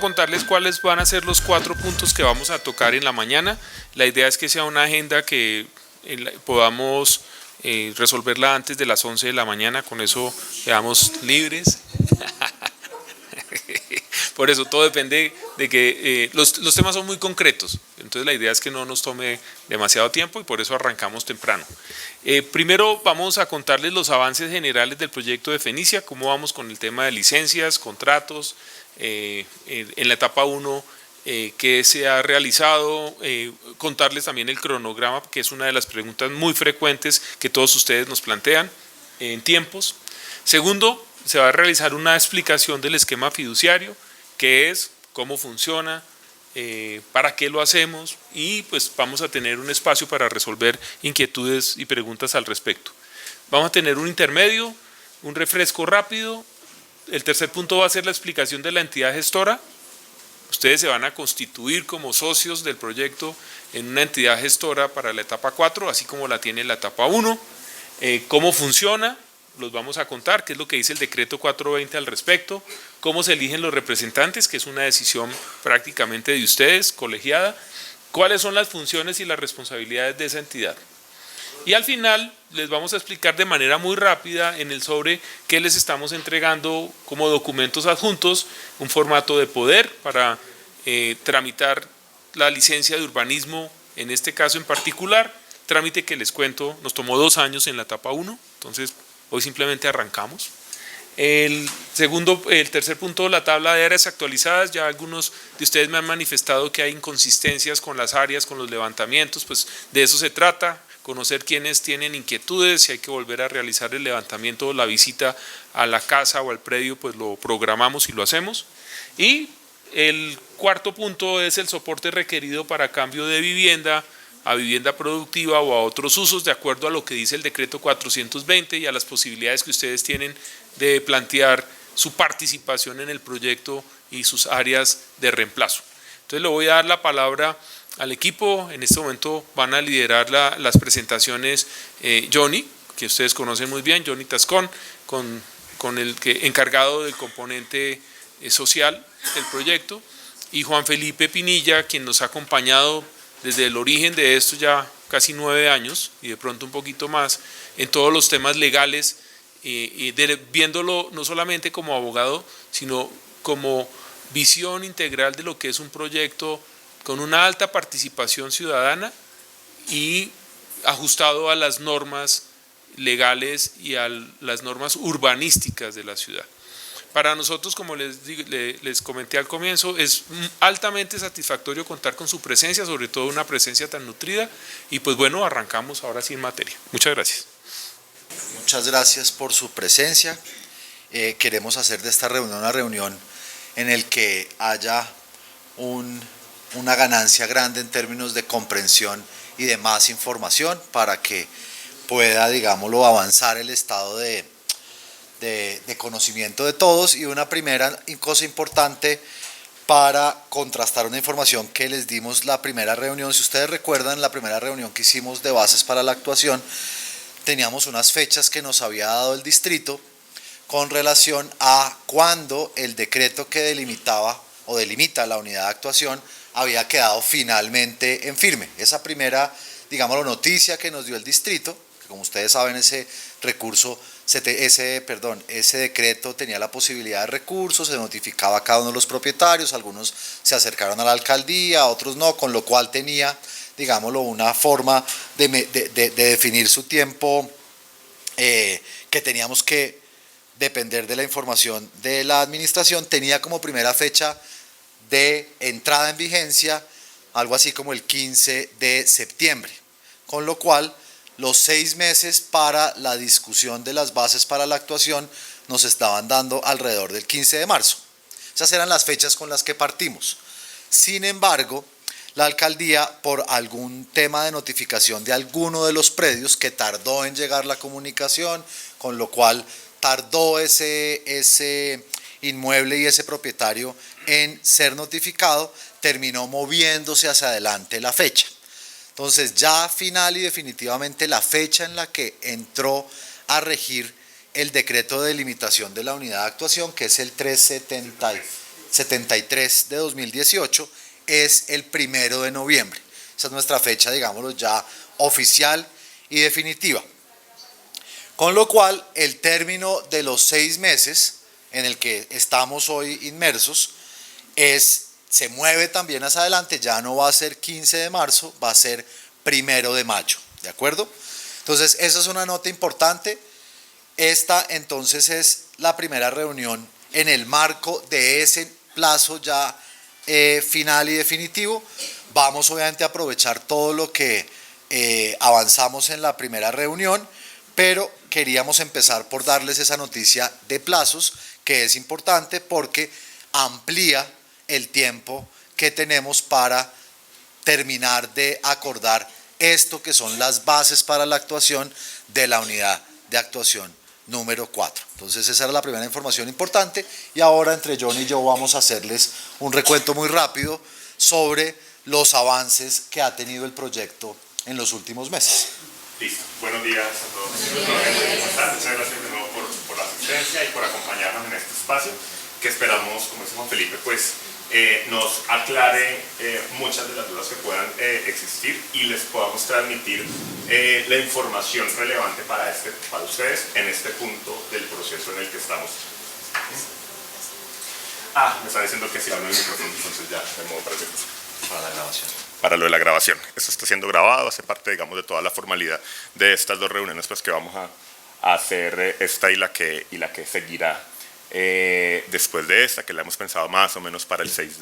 contarles cuáles van a ser los 4 puntos que vamos a tocar en la mañana. La idea es que sea una agenda que podamos resolverla antes de las 11 de la mañana, con eso quedamos libres. Por eso todo depende de que los temas son muy concretos, entonces la idea es que no nos tome demasiado tiempo y por eso arrancamos temprano. Primero vamos a contarles los avances generales del proyecto de Fenicia, cómo vamos con el tema de licencias, contratos, en la etapa 1 qué se ha realizado, contarles también el cronograma, que es una de las preguntas muy frecuentes que todos ustedes nos plantean en tiempos. Segundo, se va a realizar una explicación del esquema fiduciario, qué es, cómo funciona, para qué lo hacemos, y pues vamos a tener un espacio para resolver inquietudes y preguntas al respecto. Vamos a tener un intermedio, un refresco rápido. El tercer punto va a ser la explicación de la entidad gestora. Ustedes se van a constituir como socios del proyecto en una entidad gestora para la etapa 4, así como la tiene la etapa 1. ¿Cómo funciona? Los vamos a contar, qué es lo que dice el decreto 420 al respecto, cómo se eligen los representantes, que es una decisión prácticamente de ustedes, colegiada, cuáles son las funciones y las responsabilidades de esa entidad. Y al final les vamos a explicar de manera muy rápida en el sobre qué les estamos entregando como documentos adjuntos, un formato de poder para tramitar la licencia de urbanismo, en este caso en particular, trámite que les cuento, nos tomó 2 años en la etapa 1, entonces hoy simplemente arrancamos. El tercer punto, la tabla de áreas actualizadas. Ya algunos de ustedes me han manifestado que hay inconsistencias con las áreas, con los levantamientos, pues de eso se trata, conocer quiénes tienen inquietudes, si hay que volver a realizar el levantamiento o la visita a la casa o al predio, pues lo programamos y lo hacemos. Y el cuarto punto es el soporte requerido para cambio de vivienda a vivienda productiva o a otros usos, de acuerdo a lo que dice el decreto 420 y a las posibilidades que ustedes tienen de plantear su participación en el proyecto y sus áreas de reemplazo. Entonces le voy a dar la palabra al equipo. En este momento van a liderar las presentaciones Johnny, que ustedes conocen muy bien, Johnny Tascón, con el encargado del componente social del proyecto, y Juan Felipe Pinilla, quien nos ha acompañado desde el origen de esto ya casi 9 años y de pronto un poquito más en todos los temas legales, viéndolo no solamente como abogado, sino como visión integral de lo que es un proyecto con una alta participación ciudadana y ajustado a las normas legales y a las normas urbanísticas de la ciudad. Para nosotros, como les comenté al comienzo, es altamente satisfactorio contar con su presencia, sobre todo una presencia tan nutrida, y pues bueno, arrancamos ahora sí en materia. Muchas gracias. Muchas gracias por su presencia. Queremos hacer de esta reunión una reunión en el que haya una ganancia grande en términos de comprensión y de más información para que pueda, digámoslo, avanzar el estado de conocimiento de todos. Y una primera cosa importante para contrastar una información que les dimos la primera reunión. Si ustedes recuerdan, la primera reunión que hicimos de bases para la actuación, teníamos unas fechas que nos había dado el distrito con relación a cuando el decreto que delimitaba o delimita la unidad de actuación había quedado finalmente en firme. Esa primera, digámoslo, noticia que nos dio el distrito, que como ustedes saben, ese decreto tenía la posibilidad de recursos, se notificaba a cada uno de los propietarios, algunos se acercaron a la alcaldía, otros no, con lo cual tenía, digámoslo, una forma de definir su tiempo, que teníamos que depender de la información de la administración. Tenía como primera fecha de entrada en vigencia algo así como el 15 de septiembre, con lo cual los 6 meses para la discusión de las bases para la actuación nos estaban dando alrededor del 15 de marzo. Esas eran las fechas con las que partimos. Sin embargo, la alcaldía, por algún tema de notificación de alguno de los predios que tardó en llegar la comunicación, con lo cual tardó ese inmueble y ese propietario en ser notificado, terminó moviéndose hacia adelante la fecha. Entonces ya final y definitivamente la fecha en la que entró a regir el decreto de delimitación de la unidad de actuación, que es el 370, 73 de 2018 es el 1 de noviembre. Esa es nuestra fecha, digámoslo, ya oficial y definitiva. Con lo cual, el término de los 6 meses en el que estamos hoy inmersos se mueve también hacia adelante, ya no va a ser 15 de marzo, va a ser 1 de mayo, ¿de acuerdo? Entonces, esa es una nota importante. Esta entonces es la primera reunión en el marco de ese plazo ya final y definitivo. Vamos obviamente a aprovechar todo lo que avanzamos en la primera reunión, pero queríamos empezar por darles esa noticia de plazos, que es importante porque amplía el tiempo que tenemos para terminar de acordar esto que son las bases para la actuación de la unidad de actuación número 4. Entonces esa era la primera información importante y ahora entre John y yo vamos a hacerles un recuento muy rápido sobre los avances que ha tenido el proyecto en los últimos meses. Listo. Buenos días a todos. Muchas gracias de nuevo por la asistencia y por acompañarnos en este espacio que esperamos, como dice Juan Felipe, pues nos aclare muchas de las dudas que puedan existir y les podamos transmitir la información relevante para ustedes en este punto del proceso en el que estamos. Me está diciendo que si hablo en el micrófono, entonces ya de modo perfecto. Para la grabación. Para lo de la grabación. Esto está siendo grabado, hace parte, digamos, de toda la formalidad de estas dos reuniones pues, que vamos a hacer, esta y la que seguirá después de esta, que la hemos pensado más o menos para el 6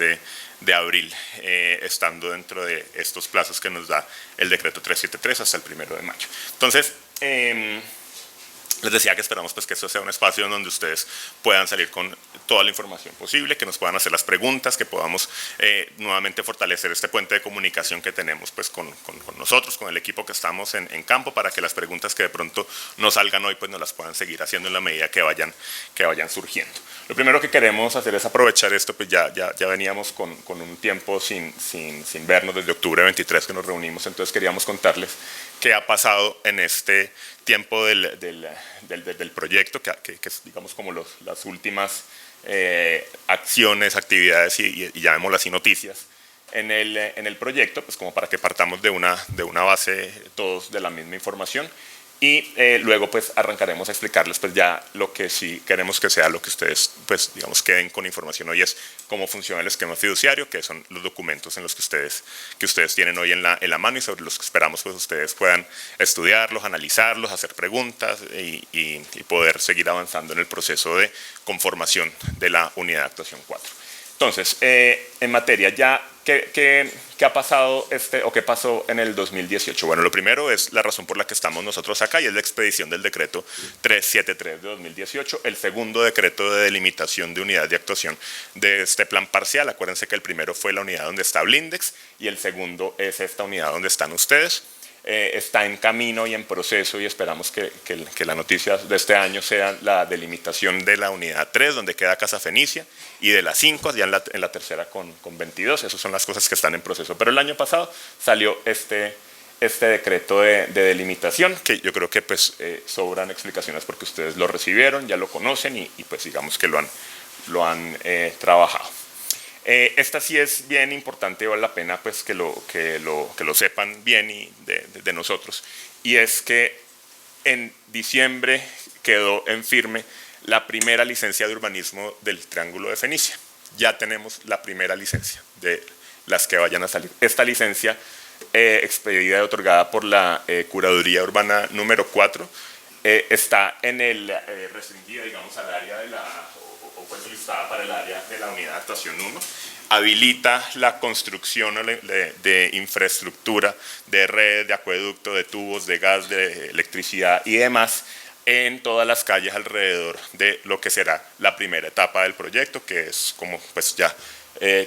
de abril, estando dentro de estos plazos que nos da el decreto 373 hasta el 1 de mayo. Entonces, les decía que esperamos pues, que esto sea un espacio donde ustedes puedan salir con toda la información posible, que nos puedan hacer las preguntas, que podamos nuevamente fortalecer este puente de comunicación que tenemos pues, con nosotros, con el equipo que estamos en campo, para que las preguntas que de pronto no salgan hoy pues, nos las puedan seguir haciendo en la medida que vayan surgiendo. Lo primero que queremos hacer es aprovechar esto, pues ya veníamos con un tiempo sin vernos desde octubre 23 que nos reunimos, entonces queríamos contarles qué ha pasado en este tiempo del proyecto, que es digamos como las últimas acciones, actividades y llamémoslo así noticias en el proyecto, pues como para que partamos de una base todos de la misma información y luego pues arrancaremos a explicarles pues ya lo que sí queremos que sea lo que ustedes pues digamos queden con información hoy es cómo funciona el esquema fiduciario, que son los documentos en los que ustedes tienen hoy en la mano y sobre los que esperamos pues ustedes puedan estudiarlos, analizarlos, hacer preguntas y poder seguir avanzando en el proceso de conformación de la unidad de actuación 4. Entonces, en materia ya, ¿qué ha pasado o qué pasó en el 2018? Bueno, lo primero es la razón por la que estamos nosotros acá y es la expedición del decreto 373 de 2018, el segundo decreto de delimitación de unidad de actuación de este plan parcial. Acuérdense que el primero fue la unidad donde está Blindex y el segundo es esta unidad donde están ustedes. Está en camino y en proceso y esperamos que la noticia de este año sea la delimitación de la unidad 3, donde queda Casa Fenicia, y de la 5, ya en la tercera con 22. Esas son las cosas que están en proceso. Pero el año pasado salió este decreto de delimitación, que yo creo que pues, sobran explicaciones porque ustedes lo recibieron, ya lo conocen y pues digamos que lo han trabajado. Esta sí es bien importante y vale la pena pues, que lo sepan bien y de nosotros. Y es que en diciembre quedó en firme la primera licencia de urbanismo del Triángulo de Fenicia. Ya tenemos la primera licencia de las que vayan a salir. Esta licencia expedida y otorgada por la Curaduría Urbana número 4 está en el restringida, digamos, al área de o fue solicitada para el área de la unidad de actuación 1, habilita la construcción de infraestructura, de redes, de acueducto, de tubos, de gas, de electricidad y demás en todas las calles alrededor de lo que será la primera etapa del proyecto, que es como pues ya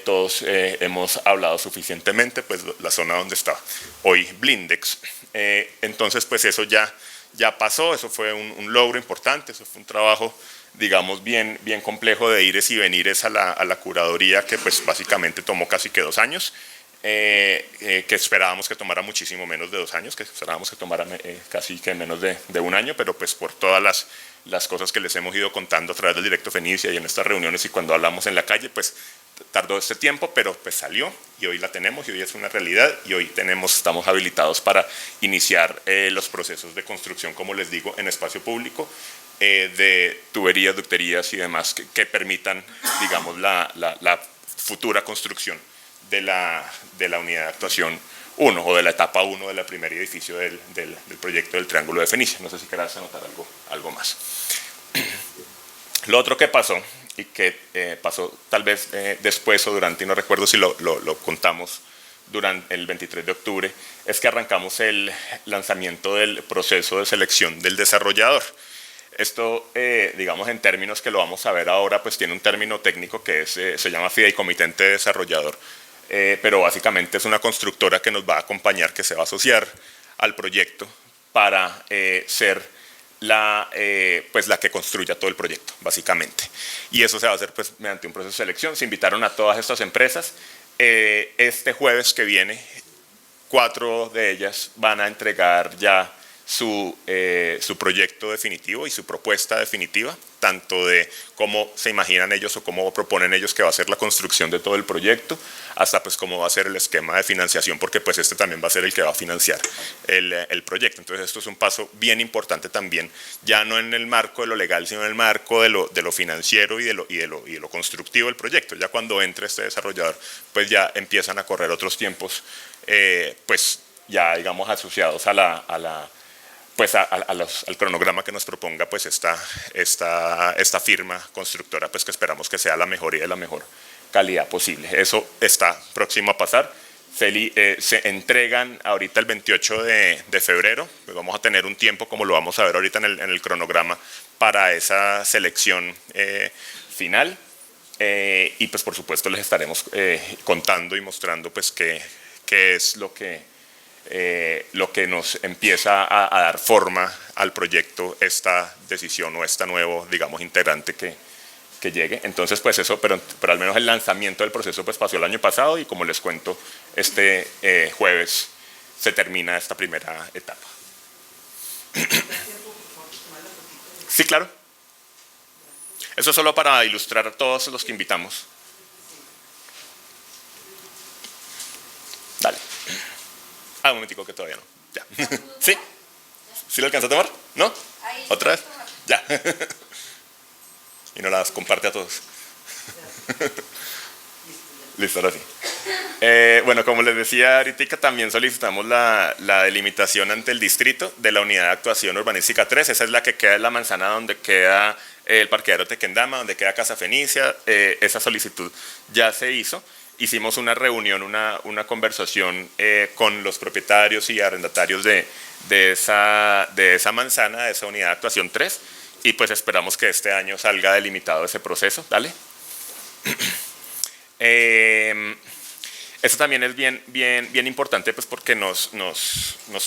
todos hemos hablado suficientemente, pues la zona donde está hoy Blindex. Entonces pues eso ya pasó, eso fue un logro importante, eso fue un trabajo digamos bien complejo de ires y venires a la curaduría que pues básicamente tomó casi que 2 años, que esperábamos que tomara muchísimo menos de 2 años, que esperábamos que tomara casi que menos de 1 año, pero pues por todas las cosas que les hemos ido contando a través del Directo Fenicia y en estas reuniones y cuando hablamos en la calle, pues tardó este tiempo, pero pues salió y hoy la tenemos y hoy es una realidad y hoy estamos habilitados para iniciar los procesos de construcción, como les digo, en espacio público, de tuberías, ducterías y demás que permitan, digamos, la futura construcción de la unidad de actuación 1 o de la etapa 1 de la primer edificio del proyecto del Triángulo de Fenicia. No sé si querás anotar algo más. Lo otro que pasó, y que pasó tal vez después o durante, y no recuerdo si lo contamos durante el 23 de octubre, es que arrancamos el lanzamiento del proceso de selección del desarrollador. Esto, digamos, en términos que lo vamos a ver ahora, pues tiene un término técnico que se llama fideicomitente de desarrollador, pero básicamente es una constructora que nos va a acompañar, que se va a asociar al proyecto para ser la que construya todo el proyecto, básicamente. Y eso se va a hacer pues mediante un proceso de selección. Se invitaron a todas estas empresas. Este jueves que viene, 4 de ellas van a entregar ya su proyecto definitivo y su propuesta definitiva, tanto de cómo se imaginan ellos o cómo proponen ellos que va a ser la construcción de todo el proyecto, hasta pues cómo va a ser el esquema de financiación, porque pues este también va a ser el que va a financiar el proyecto. Entonces esto es un paso bien importante también, ya no en el marco de lo legal, sino en el marco de lo financiero y de lo constructivo del proyecto. Ya cuando entre este desarrollador, pues ya empiezan a correr otros tiempos, pues ya digamos asociados al cronograma que nos proponga pues esta firma constructora, pues que esperamos que sea la mejor y de la mejor calidad posible. Eso está próximo a pasar. Se entregan ahorita el 28 de febrero, pues vamos a tener un tiempo, como lo vamos a ver ahorita en el cronograma, para esa selección final. Y pues por supuesto les estaremos contando y mostrando pues qué es lo que nos empieza a dar forma al proyecto, esta decisión o esta nuevo, digamos, integrante que llegue. Entonces, pues eso, pero al menos el lanzamiento del proceso pues pasó el año pasado y como les cuento, este jueves se termina esta primera etapa. Sí, claro. Eso es solo para ilustrar a todos los que invitamos. Dale. Un momentico que todavía no. Ya. ¿Sí? ¿Sí lo alcanza a tomar? ¿No? ¿Otra vez? Ya. Y no las comparte a todos. Listo, ahora sí. Bueno, como les decía ahorita, también solicitamos la delimitación ante el distrito de la unidad de actuación urbanística 3. Esa es la que queda en la manzana donde queda el parqueadero Tequendama, donde queda Casa Fenicia. Esa solicitud ya se hizo. Hicimos una reunión, una conversación con los propietarios y arrendatarios de esa manzana, de esa unidad de actuación 3, y pues esperamos que este año salga delimitado ese proceso. Dale. Eso también es bien importante pues porque nos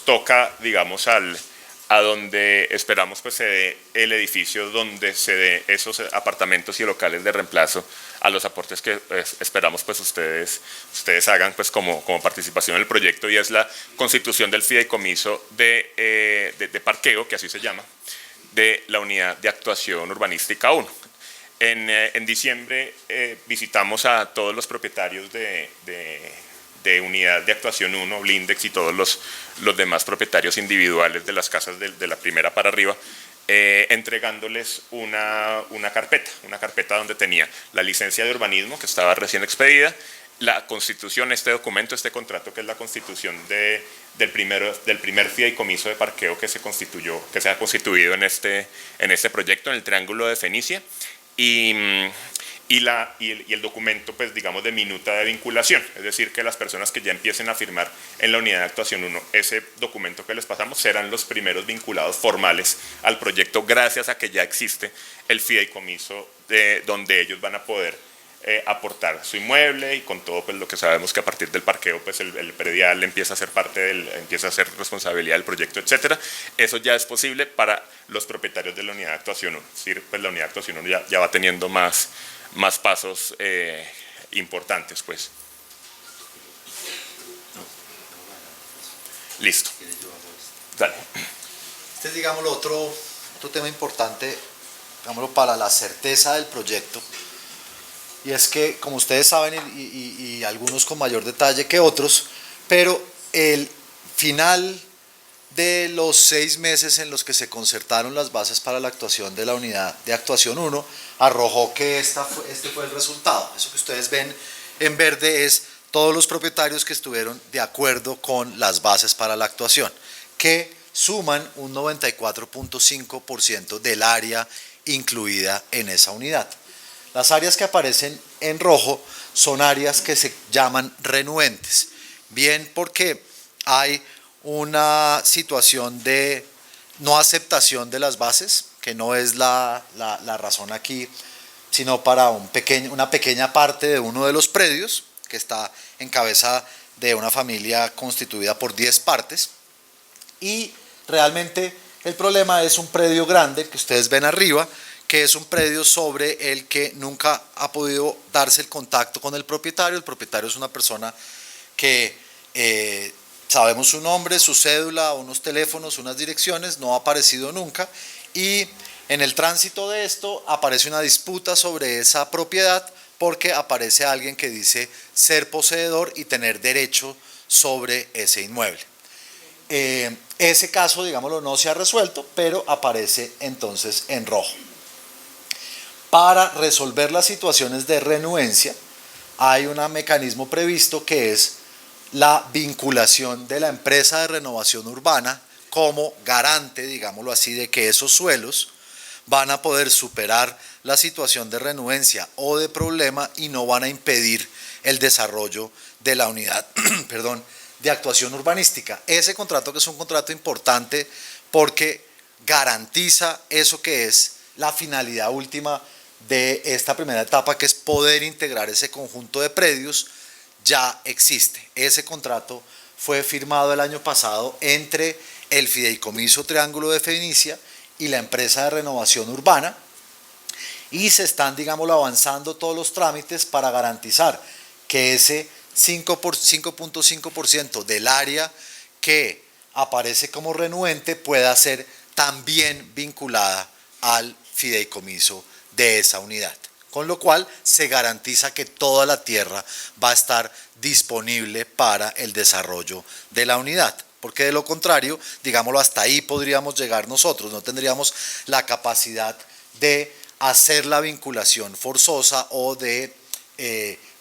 toca, digamos, a donde esperamos pues se dé el edificio, donde se dé esos apartamentos y locales de reemplazo a los aportes que esperamos pues ustedes hagan pues como participación en el proyecto, y es la constitución del fideicomiso de parqueo, que así se llama, de la unidad de actuación urbanística 1. En diciembre visitamos a todos los propietarios de unidad de actuación 1, Blindex y todos los demás propietarios individuales de las casas de la primera para arriba, entregándoles una carpeta donde tenía la licencia de urbanismo que estaba recién expedida, la constitución, este documento, este contrato que es la constitución del primer fideicomiso de parqueo que se ha constituido en este proyecto, en el Triángulo de Fenicia, y el documento, pues digamos, de minuta de vinculación, es decir, que las personas que ya empiecen a firmar en la unidad de actuación 1 ese documento que les pasamos serán los primeros vinculados formales al proyecto, gracias a que ya existe el fideicomiso donde ellos van a poder aportar su inmueble, y con todo pues lo que sabemos que a partir del parqueo pues el predial empieza a ser empieza a ser responsabilidad del proyecto, etcétera. Eso ya es posible para los propietarios de la unidad de actuación 1, es decir, pues la unidad de actuación 1 ya va teniendo más pasos importantes pues. Listo. Dale. Este es, digamos, otro tema importante, digámoslo, para la certeza del proyecto, y es que, como ustedes saben, y algunos con mayor detalle que otros, pero el final de los 6 meses en los que se concertaron las bases para la actuación de la unidad de actuación 1, arrojó que este fue el resultado. Eso que ustedes ven en verde es todos los propietarios que estuvieron de acuerdo con las bases para la actuación, que suman un 94.5% del área incluida en esa unidad. Las áreas que aparecen en rojo son áreas que se llaman renuentes, bien porque hay una situación de no aceptación de las bases, que no es la razón aquí, sino para una pequeña parte de uno de los predios, que está en cabeza de una familia constituida por 10 partes, y realmente el problema es un predio grande que ustedes ven arriba, que es un predio sobre el que nunca ha podido darse el contacto con el propietario. El propietario es una persona que sabemos su nombre, su cédula, unos teléfonos, unas direcciones, no ha aparecido nunca, y en el tránsito de esto aparece una disputa sobre esa propiedad porque aparece alguien que dice ser poseedor y tener derecho sobre ese inmueble. Ese caso, digámoslo, no se ha resuelto, pero aparece entonces en rojo. Para resolver las situaciones de renuencia, hay un mecanismo previsto que es la vinculación de la empresa de renovación urbana como garante, digámoslo así, de que esos suelos van a poder superar la situación de renuencia o de problema y no van a impedir el desarrollo de la unidad perdón, de actuación urbanística. Ese contrato, que es un contrato importante porque garantiza eso que es la finalidad última de esta primera etapa, que es poder integrar ese conjunto de predios, ya existe. Ese contrato fue firmado el año pasado entre el Fideicomiso Triángulo de Fenicia y la empresa de renovación urbana, y se están, digámoslo, avanzando todos los trámites para garantizar que ese 5.5% del área que aparece como renuente pueda ser también vinculada al fideicomiso de esa unidad, con lo cual se garantiza que toda la tierra va a estar disponible para el desarrollo de la unidad, porque de lo contrario, digámoslo, hasta ahí podríamos llegar nosotros, no tendríamos la capacidad de hacer la vinculación forzosa o de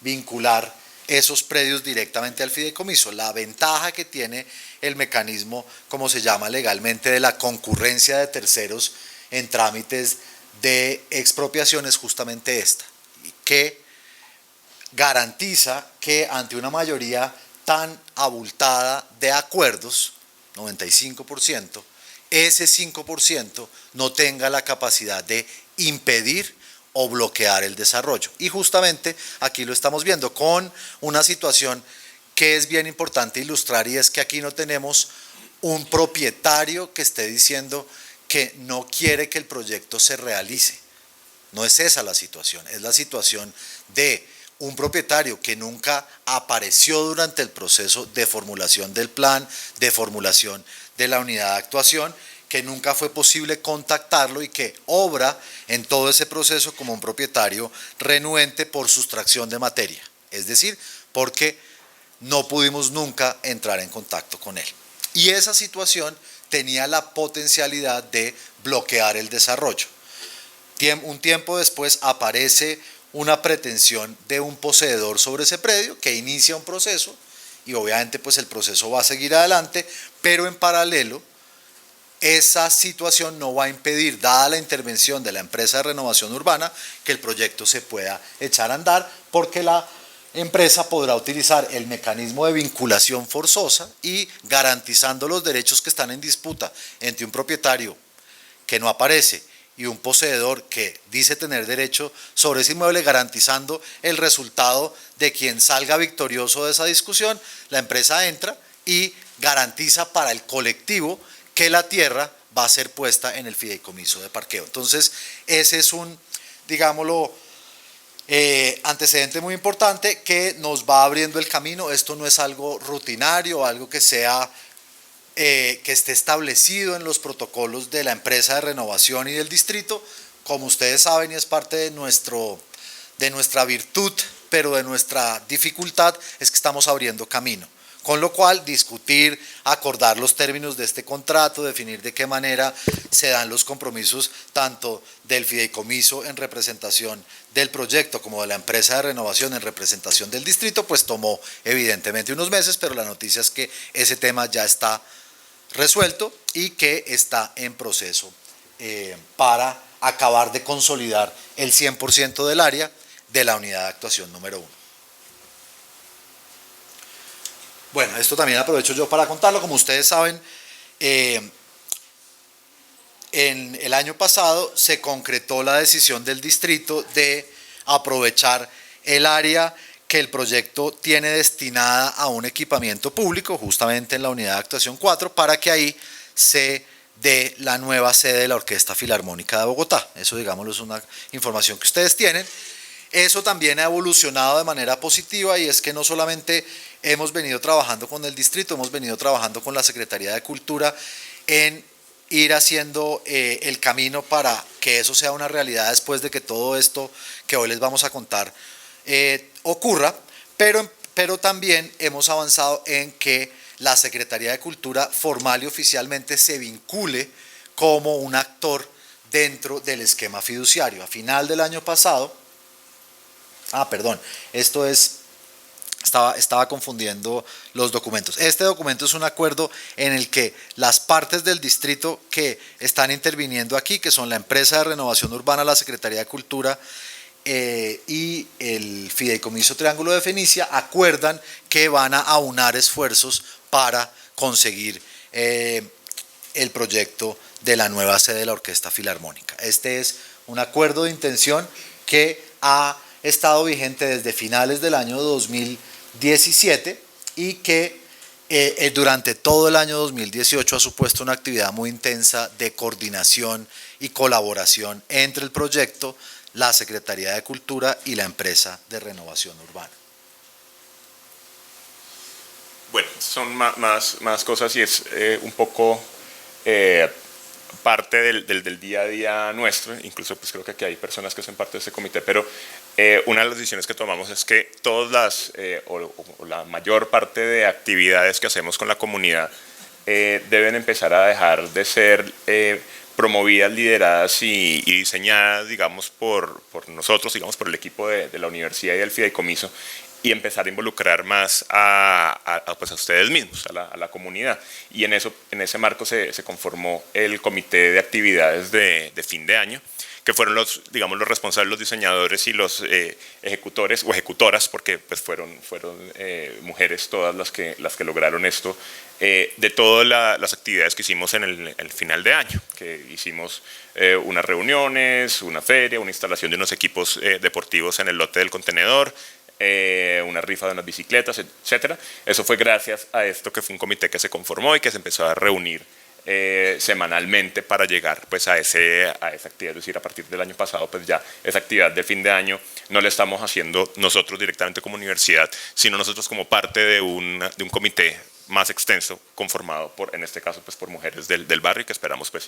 vincular esos predios directamente al fideicomiso. La ventaja que tiene el mecanismo, como se llama legalmente, de la concurrencia de terceros en trámites de expropiación es justamente esta, que garantiza que ante una mayoría tan abultada de acuerdos, 95%, ese 5% no tenga la capacidad de impedir o bloquear el desarrollo. Y justamente aquí lo estamos viendo con una situación que es bien importante ilustrar, y es que aquí no tenemos un propietario que esté diciendo que no quiere que el proyecto se realice. No es esa la situación, es la situación de un propietario que nunca apareció durante el proceso de formulación del plan, de formulación de la unidad de actuación, que nunca fue posible contactarlo y que obra en todo ese proceso como un propietario renuente por sustracción de materia, es decir, porque no pudimos nunca entrar en contacto con él. Y esa situación tenía la potencialidad de bloquear el desarrollo. Un tiempo después aparece una pretensión de un poseedor sobre ese predio que inicia un proceso, y obviamente pues el proceso va a seguir adelante, pero en paralelo esa situación no va a impedir, dada la intervención de la empresa de renovación urbana, que el proyecto se pueda echar a andar, porque la empresa podrá utilizar el mecanismo de vinculación forzosa y garantizando los derechos que están en disputa entre un propietario que no aparece y un poseedor que dice tener derecho sobre ese inmueble, garantizando el resultado de quien salga victorioso de esa discusión. La empresa entra y garantiza para el colectivo que la tierra va a ser puesta en el fideicomiso de parqueo. Entonces, ese es un, digámoslo, antecedente muy importante que nos va abriendo el camino. Esto no es algo rutinario, algo que sea que esté establecido en los protocolos de la empresa de renovación y del distrito. Como ustedes saben, y es parte de nuestra virtud, pero de nuestra dificultad, es que estamos abriendo camino. Con lo cual, discutir, acordar los términos de este contrato, definir de qué manera se dan los compromisos tanto del fideicomiso en representación del proyecto como de la empresa de renovación en representación del distrito, pues tomó evidentemente unos meses, pero la noticia es que ese tema ya está resuelto y que está en proceso para acabar de consolidar el 100% del área de la unidad de actuación número 1. Bueno, esto también aprovecho yo para contarlo. Como ustedes saben, en el año pasado se concretó la decisión del distrito de aprovechar el área que el proyecto tiene destinada a un equipamiento público, justamente en la unidad de actuación 4, para que ahí se dé la nueva sede de la Orquesta Filarmónica de Bogotá. Eso, digámoslo, es una información que ustedes tienen. Eso también ha evolucionado de manera positiva, y es que no solamente hemos venido trabajando con el distrito, hemos venido trabajando con la Secretaría de Cultura en ir haciendo el camino para que eso sea una realidad después de que todo esto que hoy les vamos a contar ocurra, pero también hemos avanzado en que la Secretaría de Cultura formal y oficialmente se vincule como un actor dentro del esquema fiduciario. A final del año pasado, estaba confundiendo los documentos. Este documento es un acuerdo en el que las partes del distrito que están interviniendo aquí, que son la empresa de renovación urbana, la Secretaría de Cultura y el Fideicomiso Triángulo de Fenicia, acuerdan que van a aunar esfuerzos para conseguir el proyecto de la nueva sede de la Orquesta Filarmónica. Este es un acuerdo de intención que ha estado vigente desde finales del año 2017 y que durante todo el año 2018 ha supuesto una actividad muy intensa de coordinación y colaboración entre el proyecto, la Secretaría de Cultura y la empresa de renovación urbana. Bueno, son más cosas, y es un poco parte del día a día nuestro. Incluso pues creo que aquí hay personas que son parte de este comité, pero una de las decisiones que tomamos es que todas o la mayor parte de actividades que hacemos con la comunidad deben empezar a dejar de ser promovidas, lideradas y diseñadas, digamos, por nosotros, digamos, por el equipo de la universidad y del fideicomiso, y empezar a involucrar más pues a ustedes mismos, a la comunidad. Y en ese marco se conformó el comité de actividades de fin de año, que fueron los responsables, los diseñadores y los ejecutores o ejecutoras, porque pues fueron mujeres todas las que lograron esto, de todas las actividades que hicimos en el final de año, que hicimos unas reuniones, una feria, una instalación de unos equipos deportivos en el lote del contenedor, una rifa de unas bicicletas, etcétera. Eso fue gracias a esto, que fue un comité que se conformó y que se empezó a reunir semanalmente para llegar pues a esa actividad. Es decir, a partir del año pasado pues ya esa actividad de fin de año no la estamos haciendo nosotros directamente como universidad, sino nosotros como parte de un comité más extenso conformado en este caso pues por mujeres del barrio, y que esperamos pues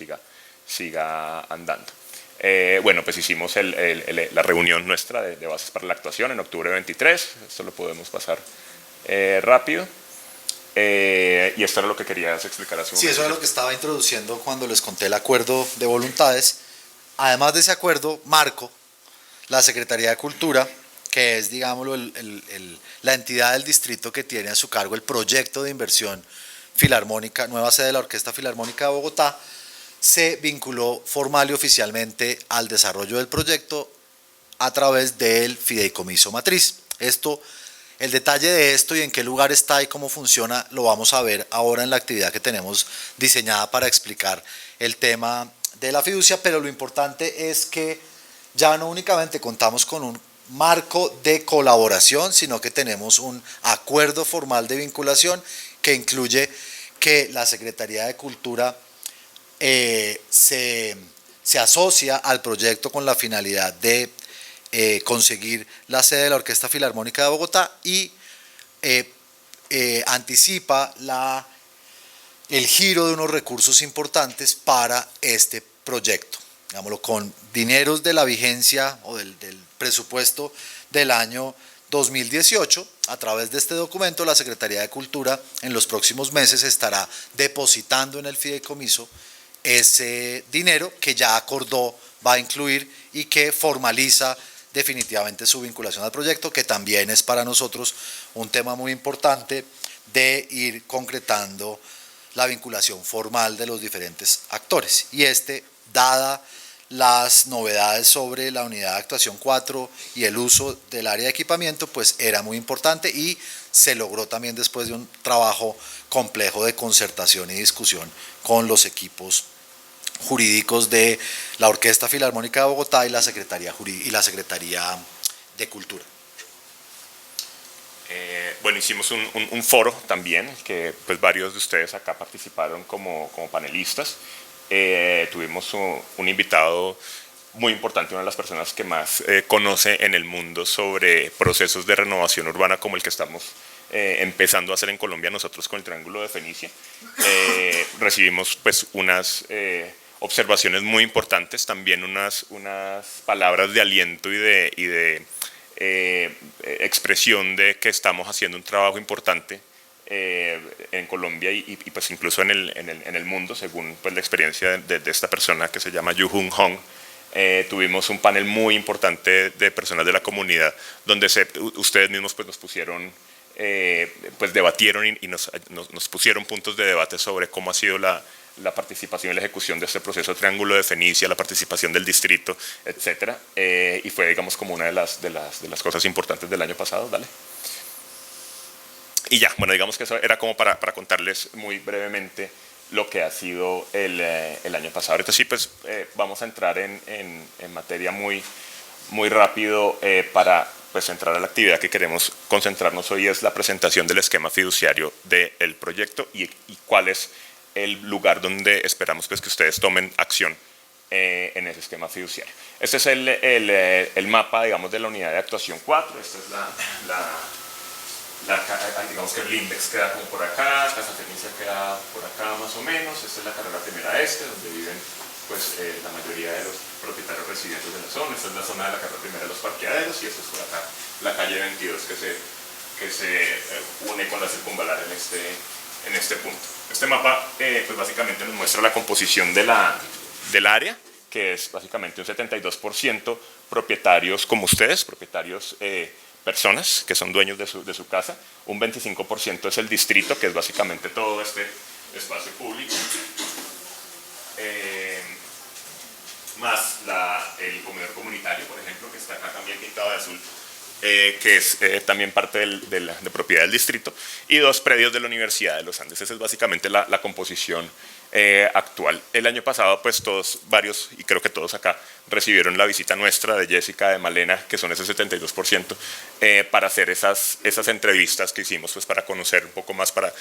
siga andando. Bueno, pues hicimos la reunión nuestra de bases para la actuación en octubre 23, esto lo podemos pasar rápido. Y esto era lo que querías explicar hace un momento. Sí, eso era lo que estaba introduciendo cuando les conté el acuerdo de voluntades. Además de ese acuerdo marco, la Secretaría de Cultura, que es, digámoslo, la entidad del distrito que tiene a su cargo el proyecto de inversión filarmónica, nueva sede de la Orquesta Filarmónica de Bogotá, se vinculó formal y oficialmente al desarrollo del proyecto a través del fideicomiso matriz. El detalle de esto y en qué lugar está y cómo funciona lo vamos a ver ahora en la actividad que tenemos diseñada para explicar el tema de la fiducia, pero lo importante es que ya no únicamente contamos con un marco de colaboración, sino que tenemos un acuerdo formal de vinculación que incluye que la Secretaría de Cultura se asocia al proyecto con la finalidad de conseguir la sede de la Orquesta Filarmónica de Bogotá y anticipa la el giro de unos recursos importantes para este proyecto. Digámoslo, con dineros de la vigencia o del presupuesto del año 2018, a través de este documento, la Secretaría de Cultura en los próximos meses estará depositando en el fideicomiso ese dinero que ya acordó va a incluir y que formaliza definitivamente su vinculación al proyecto, que también es para nosotros un tema muy importante de ir concretando la vinculación formal de los diferentes actores. Y dada las novedades sobre la unidad de actuación 4 y el uso del área de equipamiento, pues era muy importante y se logró también después de un trabajo complejo de concertación y discusión con los equipos jurídicos de la Orquesta Filarmónica de Bogotá y la Secretaría de Cultura. Bueno, hicimos un foro también, que pues varios de ustedes acá participaron como panelistas. Tuvimos un invitado muy importante, una de las personas que más conoce en el mundo sobre procesos de renovación urbana como el que estamos empezando a hacer en Colombia nosotros con el Triángulo de Fenicia. Recibimos pues unas observaciones muy importantes, también unas palabras de aliento y de expresión de que estamos haciendo un trabajo importante en Colombia y pues incluso en el mundo, según pues la experiencia de esta persona que se llama Yu-Hun Hong. Tuvimos un panel muy importante de personas de la comunidad donde ustedes mismos pues nos pusieron, pues debatieron y nos pusieron puntos de debate sobre cómo ha sido la participación y la ejecución de este proceso Triángulo de Fenicia, la participación del distrito, etcétera, y fue, digamos, como una de las cosas importantes del año pasado. Dale. Y ya, bueno, digamos que eso era como para contarles muy brevemente lo que ha sido el año pasado. Ahorita sí, pues vamos a entrar en materia muy rápido para pues entrar a la actividad que queremos concentrarnos hoy, es la presentación del esquema fiduciario del proyecto y cuál es el lugar donde esperamos pues, que ustedes tomen acción en ese esquema fiduciario. Este es el mapa, digamos, de la unidad de actuación 4. Esta es digamos que el Limbex queda como por acá, Casa Fenicia queda por acá más o menos. Esta es la carrera primera donde viven pues, la mayoría de los propietarios residentes de la zona. Esta es la zona de la carrera primera de los parqueaderos y esta es por acá la calle 22 que se une con la circunvalar en este punto. Este mapa pues básicamente nos muestra la composición del área, que es básicamente un 72% propietarios como ustedes, propietarios personas que son dueños de su casa, un 25% es el distrito, que es básicamente todo este espacio público, más el comedor comunitario, por ejemplo, que está acá también pintado de azul, que es también parte de propiedad del distrito, y 2 predios de la Universidad de los Andes. Esa es básicamente la composición actual. El año pasado, pues varios, y creo que todos acá, recibieron la visita nuestra de Jessica, de Malena, que son ese 72%, para hacer esas entrevistas que hicimos, pues para conocer un poco más, para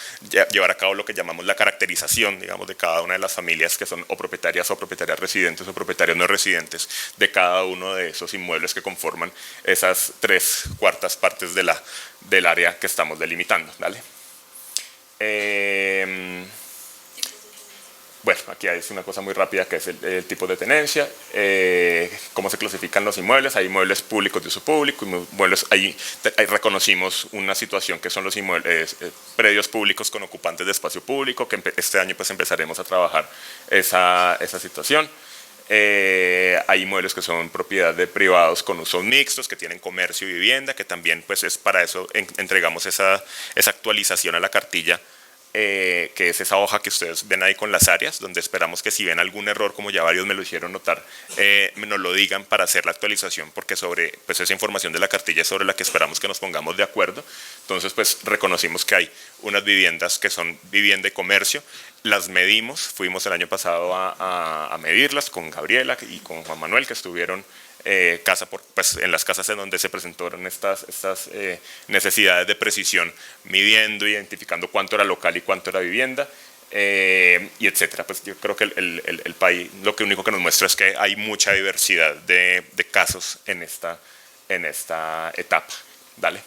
llevar a cabo lo que llamamos la caracterización, digamos, de cada una de las familias que son o propietarias residentes o propietarios no residentes de cada uno de esos inmuebles que conforman esas 3/4 partes del área que estamos delimitando. ¿Vale? Bueno, aquí hay una cosa muy rápida que es el tipo de tenencia, cómo se clasifican los inmuebles. Hay inmuebles públicos de uso público, inmuebles, ahí reconocimos una situación que son los inmuebles, predios públicos con ocupantes de espacio público, que este año pues empezaremos a trabajar esa situación. Hay inmuebles que son propiedad de privados con usos mixtos, que tienen comercio y vivienda, que también pues es para eso entregamos esa actualización a la cartilla, que es esa hoja que ustedes ven ahí con las áreas, donde esperamos que si ven algún error, como ya varios me lo hicieron notar, nos lo digan para hacer la actualización, porque pues esa información de la cartilla es sobre la que esperamos que nos pongamos de acuerdo. Entonces pues reconocimos que hay unas viviendas que son vivienda y comercio, las medimos, fuimos el año pasado a medirlas con Gabriela y con Juan Manuel, que estuvieron pues, en las casas en donde se presentaron estas necesidades de precisión, midiendo, identificando cuánto era local y cuánto era vivienda, y etcétera. Pues yo creo que el país lo único que nos muestra es que hay mucha diversidad de casos en esta etapa. ¿Vale?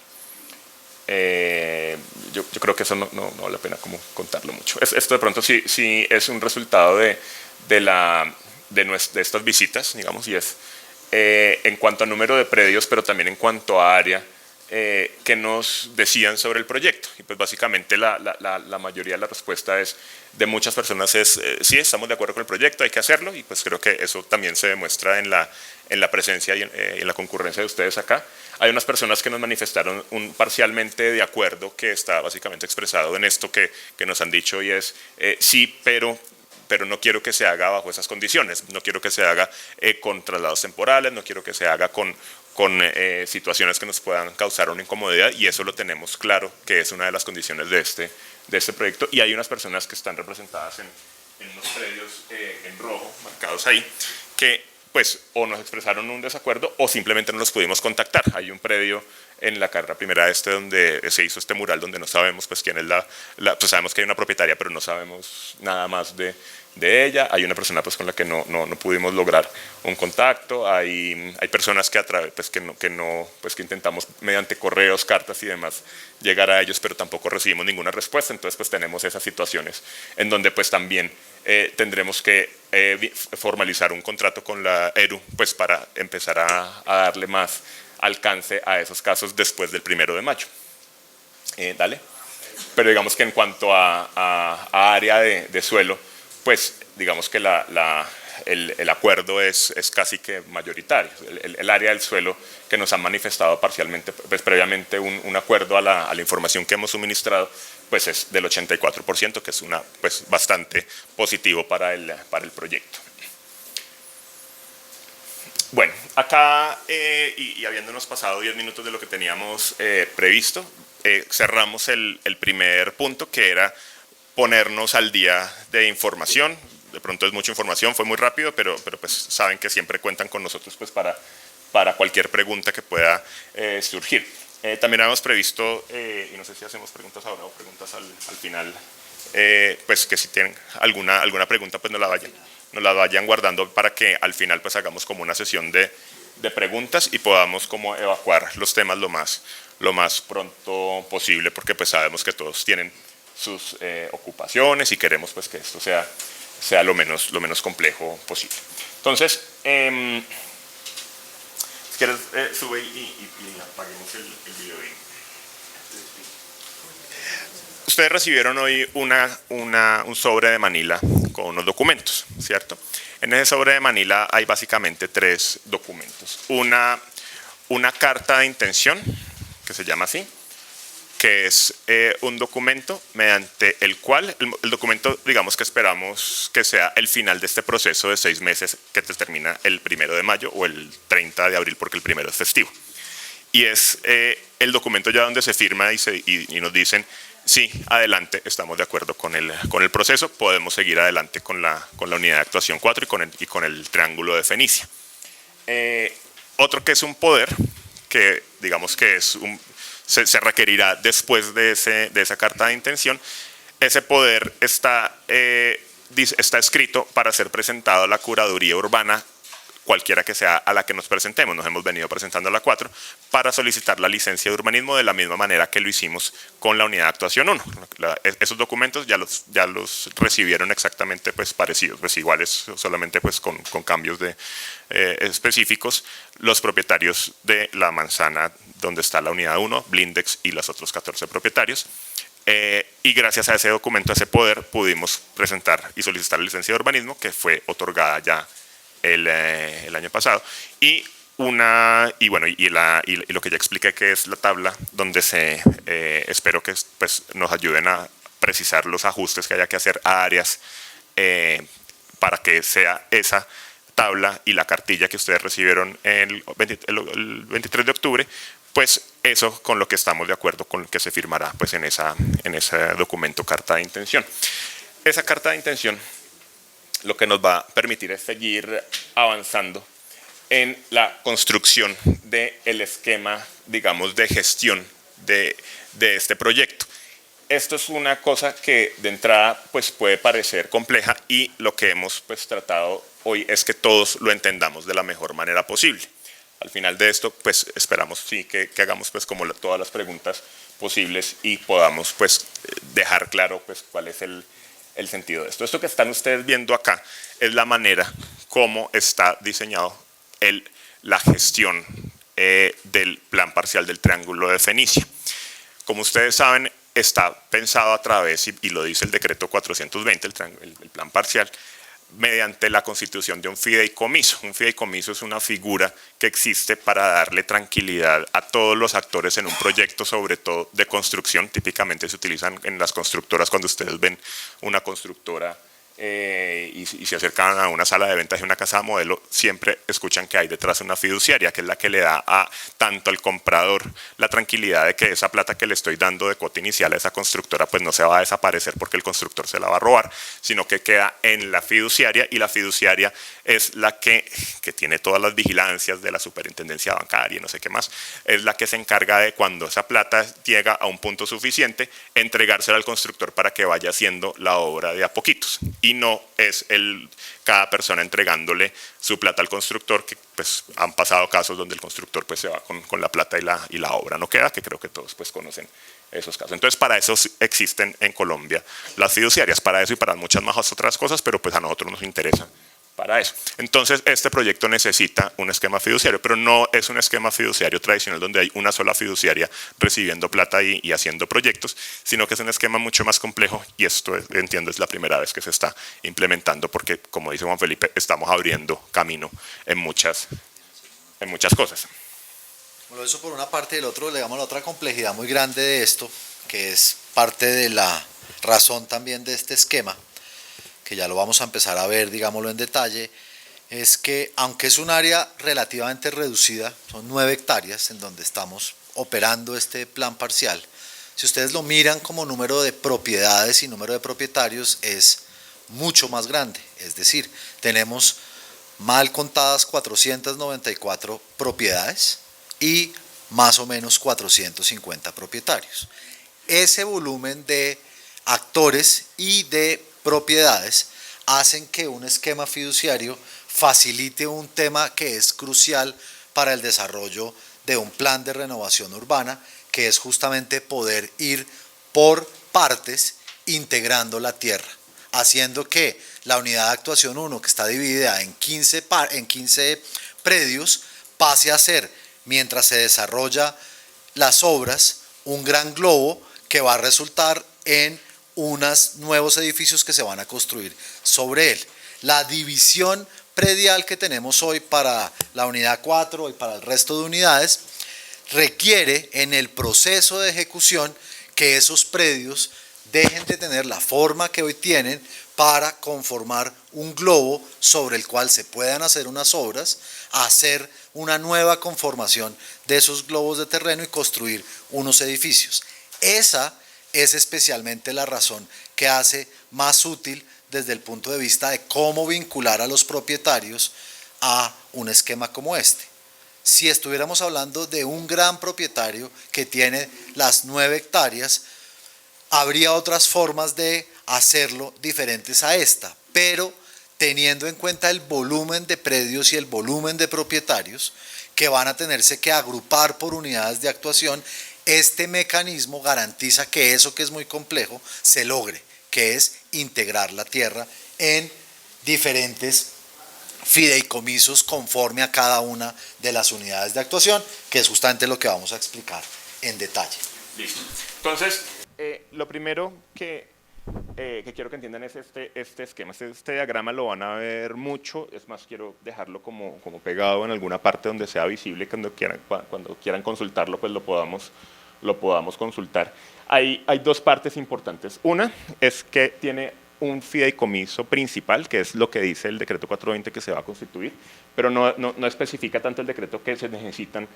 yo creo que eso no vale la pena como contarlo mucho. Esto de pronto sí es un resultado de estas visitas, digamos, y es en cuanto a número de predios, pero también en cuanto a área, que nos decían sobre el proyecto. Y pues básicamente la mayoría de la respuesta de muchas personas es sí, estamos de acuerdo con el proyecto, hay que hacerlo, y pues creo que eso también se demuestra en la presencia y en la concurrencia de ustedes acá. Hay unas personas que nos manifestaron parcialmente de acuerdo, que está básicamente expresado en esto que nos han dicho, y es sí, pero no quiero que se haga bajo esas condiciones, no quiero que se haga con traslados temporales, no quiero que se haga con situaciones que nos puedan causar una incomodidad, y eso lo tenemos claro que es una de las condiciones de este proyecto. Y hay unas personas que están representadas en unos predios en rojo, marcados ahí, que pues o nos expresaron un desacuerdo o simplemente no los pudimos contactar. Hay un predio en la carrera primera donde se hizo este mural, donde no sabemos pues quién es pues sabemos que hay una propietaria, pero no sabemos nada más de ella. Hay una persona pues con la que no pudimos lograr un contacto. Hay personas que que intentamos mediante correos, cartas y demás llegar a ellos, pero tampoco recibimos ninguna respuesta. Entonces pues tenemos esas situaciones en donde pues también tendremos que formalizar un contrato con la ERU pues para empezar a darle más alcance a esos casos después del 1 de mayo. Dale. Pero digamos que en cuanto a área de suelo, pues digamos que el acuerdo es casi que mayoritario. El área del suelo que nos han manifestado parcialmente, pues previamente un acuerdo a la información que hemos suministrado, pues es del 84%, que es pues bastante positivo para el proyecto. Bueno, acá, y habiéndonos pasado 10 minutos de lo que teníamos previsto, cerramos el primer punto, que era ponernos al día de información. De pronto es mucha información, fue muy rápido, pero pues saben que siempre cuentan con nosotros pues para cualquier pregunta que pueda surgir. También habíamos previsto, y no sé si hacemos preguntas ahora o preguntas al final, pues que si tienen alguna pregunta pues nos la vayan guardando para que al final pues hagamos como una sesión de preguntas y podamos como evacuar los temas lo más pronto posible, porque pues sabemos que todos tienen sus ocupaciones y queremos pues que esto sea lo menos complejo posible. Entonces, si quieres sube y apaguemos el video. Ustedes recibieron hoy un sobre de Manila con unos documentos, ¿cierto? En ese sobre de Manila hay básicamente 3 documentos. Una carta de intención, que se llama así, que es un documento mediante el cual, el documento digamos que esperamos que sea el final de este proceso de 6 meses que termina el 1 de mayo o el 30 de abril, porque el 1 es festivo. Y es el documento ya donde se firma y nos dicen, sí, adelante, estamos de acuerdo con el proceso, podemos seguir adelante con la unidad de actuación 4 y con el triángulo de Fenicia. Otro que es un poder, que digamos que se requerirá después de esa carta de intención. Ese poder está escrito para ser presentado a la curaduría urbana, cualquiera que sea a la que nos presentemos. Nos hemos venido presentando a la 4 para solicitar la licencia de urbanismo de la misma manera que lo hicimos con la unidad de actuación 1. Esos documentos ya los recibieron exactamente pues parecidos, pues iguales, solamente pues con cambios específicos, los propietarios de la manzana donde está la unidad 1, Blindex y los otros 14 propietarios. Y gracias a ese documento, a ese poder, pudimos presentar y solicitar la licencia de urbanismo, que fue otorgada ya el año pasado. Y lo que ya expliqué, que es la tabla donde espero que pues, nos ayuden a precisar los ajustes que haya que hacer a áreas para que sea esa tabla y la cartilla que ustedes recibieron el 23 de octubre, pues eso con lo que estamos de acuerdo, con lo que se firmará pues en ese documento, carta de intención. Esa carta de intención lo que nos va a permitir es seguir avanzando en la construcción del esquema, digamos, de gestión de este proyecto. Esto es una cosa que de entrada pues, puede parecer compleja, y lo que hemos pues, tratado hoy es que todos lo entendamos de la mejor manera posible. Al final de esto, pues esperamos sí que hagamos pues como todas las preguntas posibles y podamos pues dejar claro pues cuál es el sentido de esto. Esto que están ustedes viendo acá es la manera como está diseñado la gestión del plan parcial del Triángulo de Fenicia. Como ustedes saben, está pensado a través, y lo dice el decreto 420, el plan parcial, mediante la constitución de un fideicomiso. Un fideicomiso es una figura que existe para darle tranquilidad a todos los actores en un proyecto, sobre todo de construcción. Típicamente se utilizan en las constructoras cuando ustedes ven una constructora y se acercan a una sala de ventas de una casa de modelo, siempre escuchan que hay detrás una fiduciaria, que es la que le da a tanto al comprador la tranquilidad de que esa plata que le estoy dando de cuota inicial a esa constructora pues no se va a desaparecer porque el constructor se la va a robar, sino que queda en la fiduciaria, y la fiduciaria es la que tiene todas las vigilancias de la superintendencia bancaria y no sé qué más, es la que se encarga de, cuando esa plata llega a un punto suficiente, entregársela al constructor para que vaya haciendo la obra de a poquitos. Y no es cada persona entregándole su plata al constructor, que pues han pasado casos donde el constructor pues se va con la plata y la obra no queda, que creo que todos pues conocen esos casos. Entonces para eso existen en Colombia las fiduciarias, para eso y para muchas más otras cosas, pero pues a nosotros nos interesa para eso. Entonces este proyecto necesita un esquema fiduciario, pero no es un esquema fiduciario tradicional donde hay una sola fiduciaria recibiendo plata y haciendo proyectos, sino que es un esquema mucho más complejo, y esto entiendo es la primera vez que se está implementando, porque como dice Juan Felipe, estamos abriendo camino en muchas cosas. Bueno, eso por una parte. Del otro, le damos la otra complejidad muy grande de esto, que es parte de la razón también de este esquema, que ya lo vamos a empezar a ver, digámoslo en detalle, es que aunque es un área relativamente reducida, son 9 hectáreas en donde estamos operando este plan parcial, si ustedes lo miran como número de propiedades y número de propietarios, es mucho más grande. Es decir, tenemos mal contadas 494 propiedades y más o menos 450 propietarios. Ese volumen de actores y de propiedades hacen que un esquema fiduciario facilite un tema que es crucial para el desarrollo de un plan de renovación urbana, que es justamente poder ir por partes integrando la tierra, haciendo que la unidad de actuación 1, que está dividida en 15 predios, pase a ser, mientras se desarrolla las obras, un gran globo que va a resultar en unos nuevos edificios que se van a construir sobre él. La división predial que tenemos hoy para la unidad 4 y para el resto de unidades requiere en el proceso de ejecución que esos predios dejen de tener la forma que hoy tienen para conformar un globo sobre el cual se puedan hacer unas obras, hacer una nueva conformación de esos globos de terreno y construir unos edificios. Esa es especialmente la razón que hace más útil desde el punto de vista de cómo vincular a los propietarios a un esquema como este. Si estuviéramos hablando de un gran propietario que tiene las 9 hectáreas, habría otras formas de hacerlo diferentes a esta, pero teniendo en cuenta el volumen de predios y el volumen de propietarios que van a tenerse que agrupar por unidades de actuación, este mecanismo garantiza que eso, que es muy complejo, se logre, que es integrar la tierra en diferentes fideicomisos conforme a cada una de las unidades de actuación, que es justamente lo que vamos a explicar en detalle. Listo. Entonces, lo primero que quiero que entiendan es este esquema. Este diagrama lo van a ver mucho, es más, quiero dejarlo como pegado en alguna parte donde sea visible, cuando quieran consultarlo, pues lo podamos consultar. Hay 2 partes importantes. Una es que tiene un fideicomiso principal, que es lo que dice el decreto 420 que se va a constituir, pero no especifica tanto el decreto que se necesitan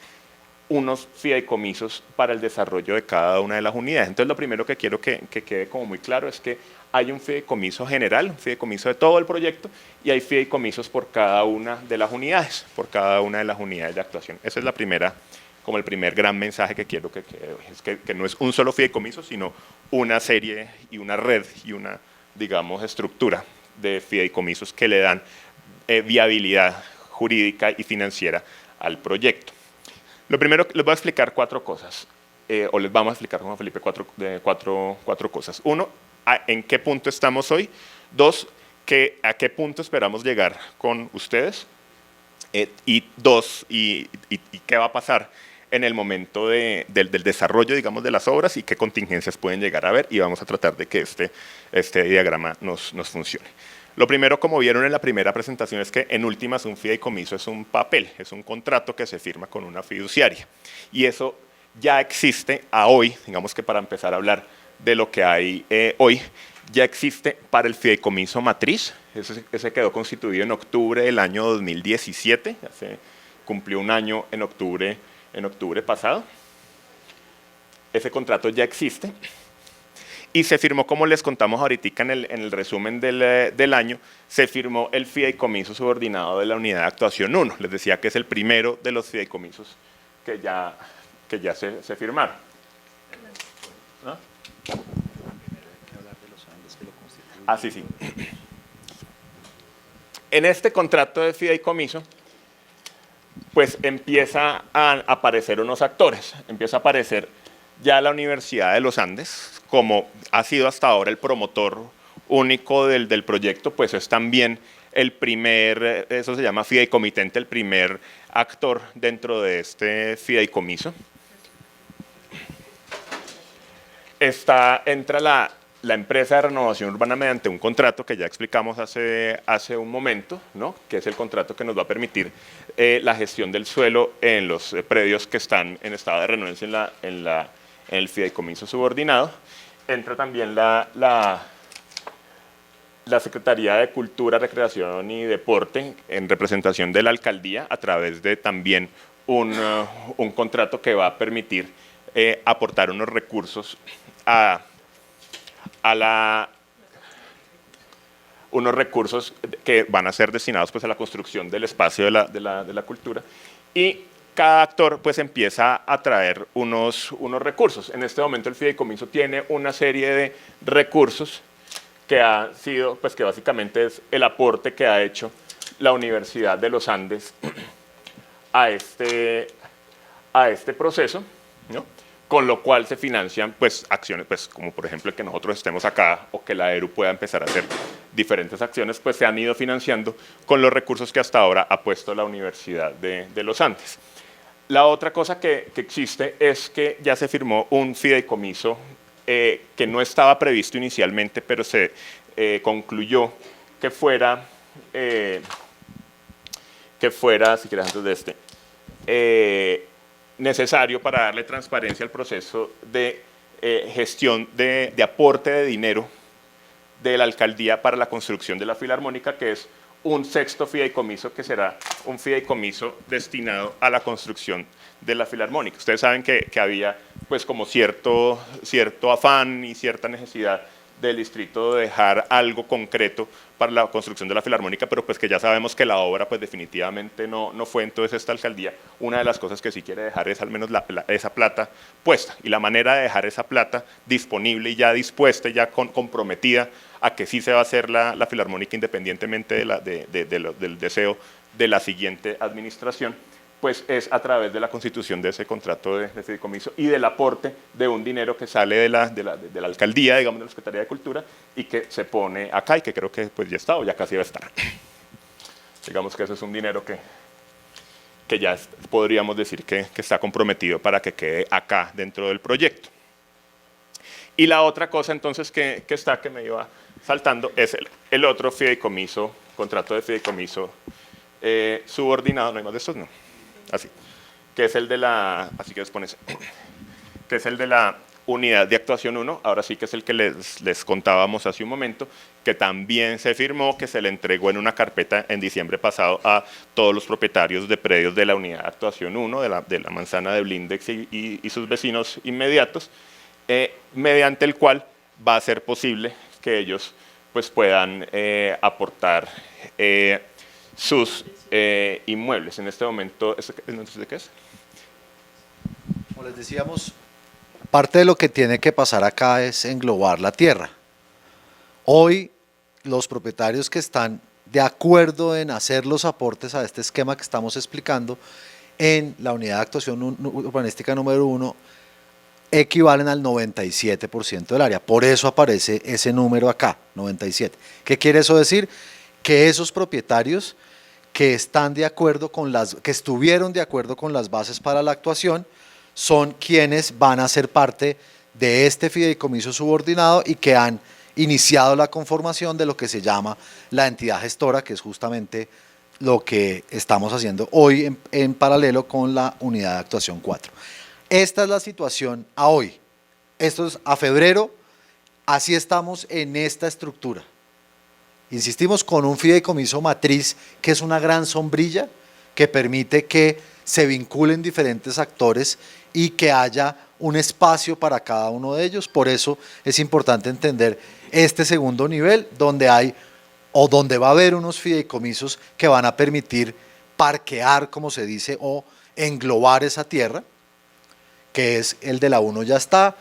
unos fideicomisos para el desarrollo de cada una de las unidades. Entonces lo primero que quiero que quede como muy claro es que hay un fideicomiso general, un fideicomiso de todo el proyecto, y hay fideicomisos por cada una de las unidades, de actuación. Esa es la primera, como el primer gran mensaje que quiero que quede hoy, es que no es un solo fideicomiso, sino una serie y una red y una, digamos, estructura de fideicomisos que le dan viabilidad jurídica y financiera al proyecto. Lo primero, les voy a explicar 4 cosas, o les vamos a explicar, Juan Felipe, cuatro cosas. 1, en qué punto estamos hoy. 2, a qué punto esperamos llegar con ustedes. Y 2, y qué va a pasar en el momento del desarrollo, digamos, de las obras y qué contingencias pueden llegar a haber, y vamos a tratar de que este diagrama nos funcione. Lo primero, como vieron en la primera presentación, es que en últimas un fideicomiso es un papel, es un contrato que se firma con una fiduciaria, y eso ya existe a hoy, digamos que para empezar a hablar de lo que hay hoy, ya existe para el fideicomiso matriz. Ese quedó constituido en octubre del año 2017, ya se cumplió un año en octubre pasado. Ese contrato ya existe y se firmó, como les contamos ahorita en el resumen del año, se firmó el fideicomiso subordinado de la unidad de actuación 1. Les decía que es el primero de los fideicomisos que ya se firmaron. ¿Ah? Sí. En este contrato de fideicomiso, pues empieza a aparecer unos actores. Empieza a aparecer ya la Universidad de los Andes, como ha sido hasta ahora el promotor único del proyecto, pues es también el primer, eso se llama fideicomitente, el primer actor dentro de este fideicomiso. Entra la empresa de renovación urbana mediante un contrato que ya explicamos hace un momento, ¿no? Que es el contrato que nos va a permitir la gestión del suelo en los predios que están en estado de renuncia en el fideicomiso subordinado. Entra también la Secretaría de Cultura, Recreación y Deporte en representación de la alcaldía a través de también un contrato que va a permitir aportar unos recursos unos recursos que van a ser destinados pues a la construcción del espacio de la cultura, y cada actor pues empieza a traer unos recursos. En este momento el fideicomiso tiene una serie de recursos que ha sido, pues que básicamente es el aporte que ha hecho la Universidad de los Andes a este proceso, ¿no? Con lo cual se financian pues acciones, pues como por ejemplo el que nosotros estemos acá o que la ERU pueda empezar a hacer diferentes acciones, pues se han ido financiando con los recursos que hasta ahora ha puesto la Universidad de los Andes. La otra cosa que existe es que ya se firmó un fideicomiso que no estaba previsto inicialmente, pero se concluyó que fuera, si quieres antes de necesario para darle transparencia al proceso de gestión de aporte de dinero de la alcaldía para la construcción de la Filarmónica, que es un sexto fideicomiso que será un fideicomiso destinado a la construcción de la Filarmónica. Ustedes saben que había pues como cierto afán y cierta necesidad del distrito de dejar algo concreto para la construcción de la Filarmónica, pero pues que ya sabemos que la obra pues definitivamente no fue. Entonces esta alcaldía, una de las cosas que sí quiere dejar es al menos esa plata puesta, y la manera de dejar esa plata disponible y ya dispuesta y ya comprometida a que sí se va a hacer la Filarmónica independientemente del deseo de la siguiente administración, pues es a través de la constitución de ese contrato de fideicomiso y del aporte de un dinero que sale de la alcaldía, digamos, de la Secretaría de Cultura, y que se pone acá y que creo que pues ya está o ya casi va a estar. Digamos que ese es un dinero que ya podríamos decir que está comprometido para que quede acá dentro del proyecto. Y la otra cosa entonces que me iba saltando es el otro fideicomiso, contrato de fideicomiso subordinado, no hay más de estos, no. Así, que es el de así que pones, que es el de la unidad de actuación 1, ahora sí que es el que les contábamos hace un momento, que también se firmó, que se le entregó en una carpeta en diciembre pasado a todos los propietarios de predios de la unidad de actuación 1, de la manzana de Blindex y sus vecinos inmediatos, mediante el cual va a ser posible que ellos pues puedan aportar sus inmuebles. En este momento, ¿de qué es? Como les decíamos, parte de lo que tiene que pasar acá es englobar la tierra. Hoy los propietarios que están de acuerdo en hacer los aportes a este esquema que estamos explicando en la unidad de actuación urbanística número 1 equivalen al 97% del área. Por eso aparece ese número acá, 97. ¿Qué quiere eso decir? Que esos propietarios que están de acuerdo con que estuvieron de acuerdo con las bases para la actuación son quienes van a ser parte de este fideicomiso subordinado y que han iniciado la conformación de lo que se llama la entidad gestora, que es justamente lo que estamos haciendo hoy en paralelo con la unidad de actuación 4. Esta es la situación a hoy. Esto es a febrero, así estamos en esta estructura. Insistimos con un fideicomiso matriz que es una gran sombrilla que permite que se vinculen diferentes actores y que haya un espacio para cada uno de ellos. Por eso es importante entender este segundo nivel donde hay o donde va a haber unos fideicomisos que van a permitir parquear, como se dice, o englobar esa tierra, que es el de la 1 ya está.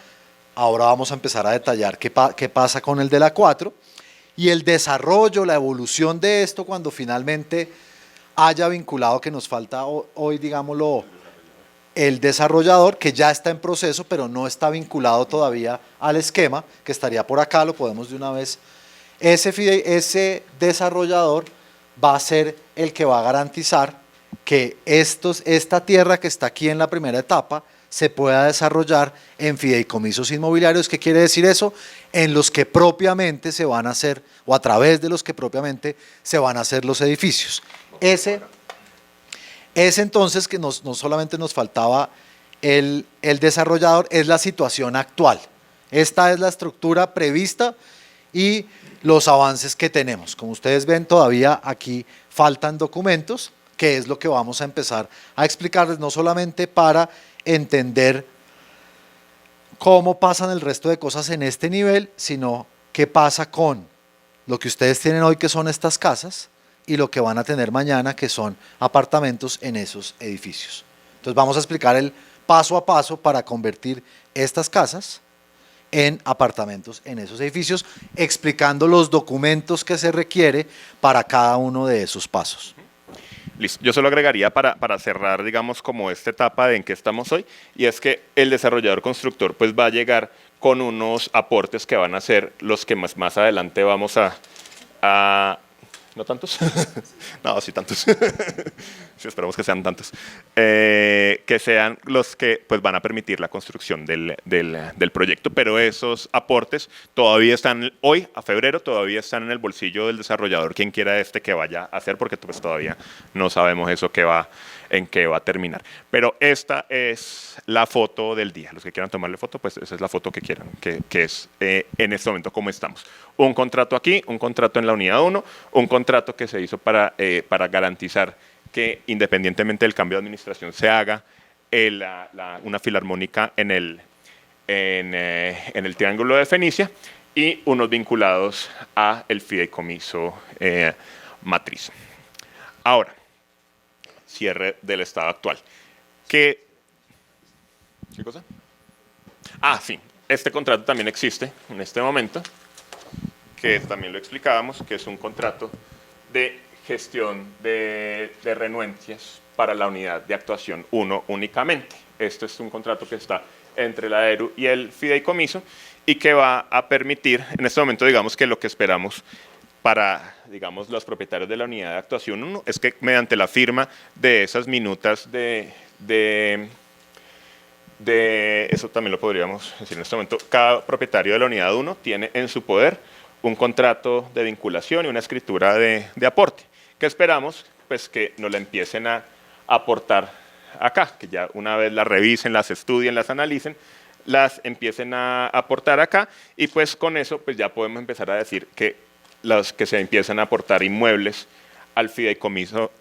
Ahora vamos a empezar a detallar qué pasa con el de la 4 y el desarrollo, la evolución de esto cuando finalmente haya vinculado, que nos falta hoy, digámoslo, el desarrollador, que ya está en proceso, pero no está vinculado todavía al esquema, que estaría por acá, lo podemos de una vez. Ese desarrollador va a ser el que va a garantizar que esta tierra que está aquí en la primera etapa se pueda desarrollar en fideicomisos inmobiliarios. ¿Qué quiere decir eso? En los que propiamente se van a hacer, o a través de los que propiamente se van a hacer los edificios. Ese entonces que no solamente nos faltaba el desarrollador, es la situación actual. Esta es la estructura prevista y los avances que tenemos. Como ustedes ven, todavía aquí faltan documentos, que es lo que vamos a empezar a explicarles, no solamente para entender cómo pasan el resto de cosas en este nivel, sino qué pasa con lo que ustedes tienen hoy, que son estas casas, y lo que van a tener mañana, que son apartamentos en esos edificios. Entonces vamos a explicar el paso a paso para convertir estas casas en apartamentos en esos edificios, explicando los documentos que se requiere para cada uno de esos pasos. Listo. Yo solo agregaría para cerrar, digamos, como esta etapa en que estamos hoy, y es que el desarrollador constructor pues va a llegar con unos aportes que van a ser los que más adelante vamos a ¿no tantos? No, sí tantos. Sí, esperamos que sean tantos. Que sean los que pues, van a permitir la construcción del proyecto, pero esos aportes todavía están, hoy, a febrero, todavía están en el bolsillo del desarrollador, quien quiera que vaya a hacer, porque pues, todavía no sabemos eso en qué va a terminar. Pero esta es la foto del día. Los que quieran tomarle foto, pues esa es la foto que quieran, que es en este momento cómo estamos. Un contrato aquí, un contrato en la unidad 1, un contrato que se hizo para garantizar que independientemente del cambio de administración se haga una filarmónica en el Triángulo de Fenicia y unos vinculados a el fideicomiso matriz. Ahora, cierre del estado actual. ¿Qué cosa? Ah, sí, este contrato también existe en este momento, que también lo explicábamos, que es un contrato de gestión de renuencias para la unidad de actuación 1 únicamente. Este es un contrato que está entre la ERU y el fideicomiso y que va a permitir, en este momento digamos que lo que esperamos para, digamos, los propietarios de la unidad de actuación 1 es que mediante la firma de esas minutas eso también lo podríamos decir en este momento, cada propietario de la unidad 1 tiene en su poder un contrato de vinculación y una escritura de aporte, que esperamos pues, que nos la empiecen a aportar acá, que ya una vez las revisen, las estudien, las analicen, las empiecen a aportar acá y pues con eso pues, ya podemos empezar a decir que los que se empiezan a aportar inmuebles al fideicomiso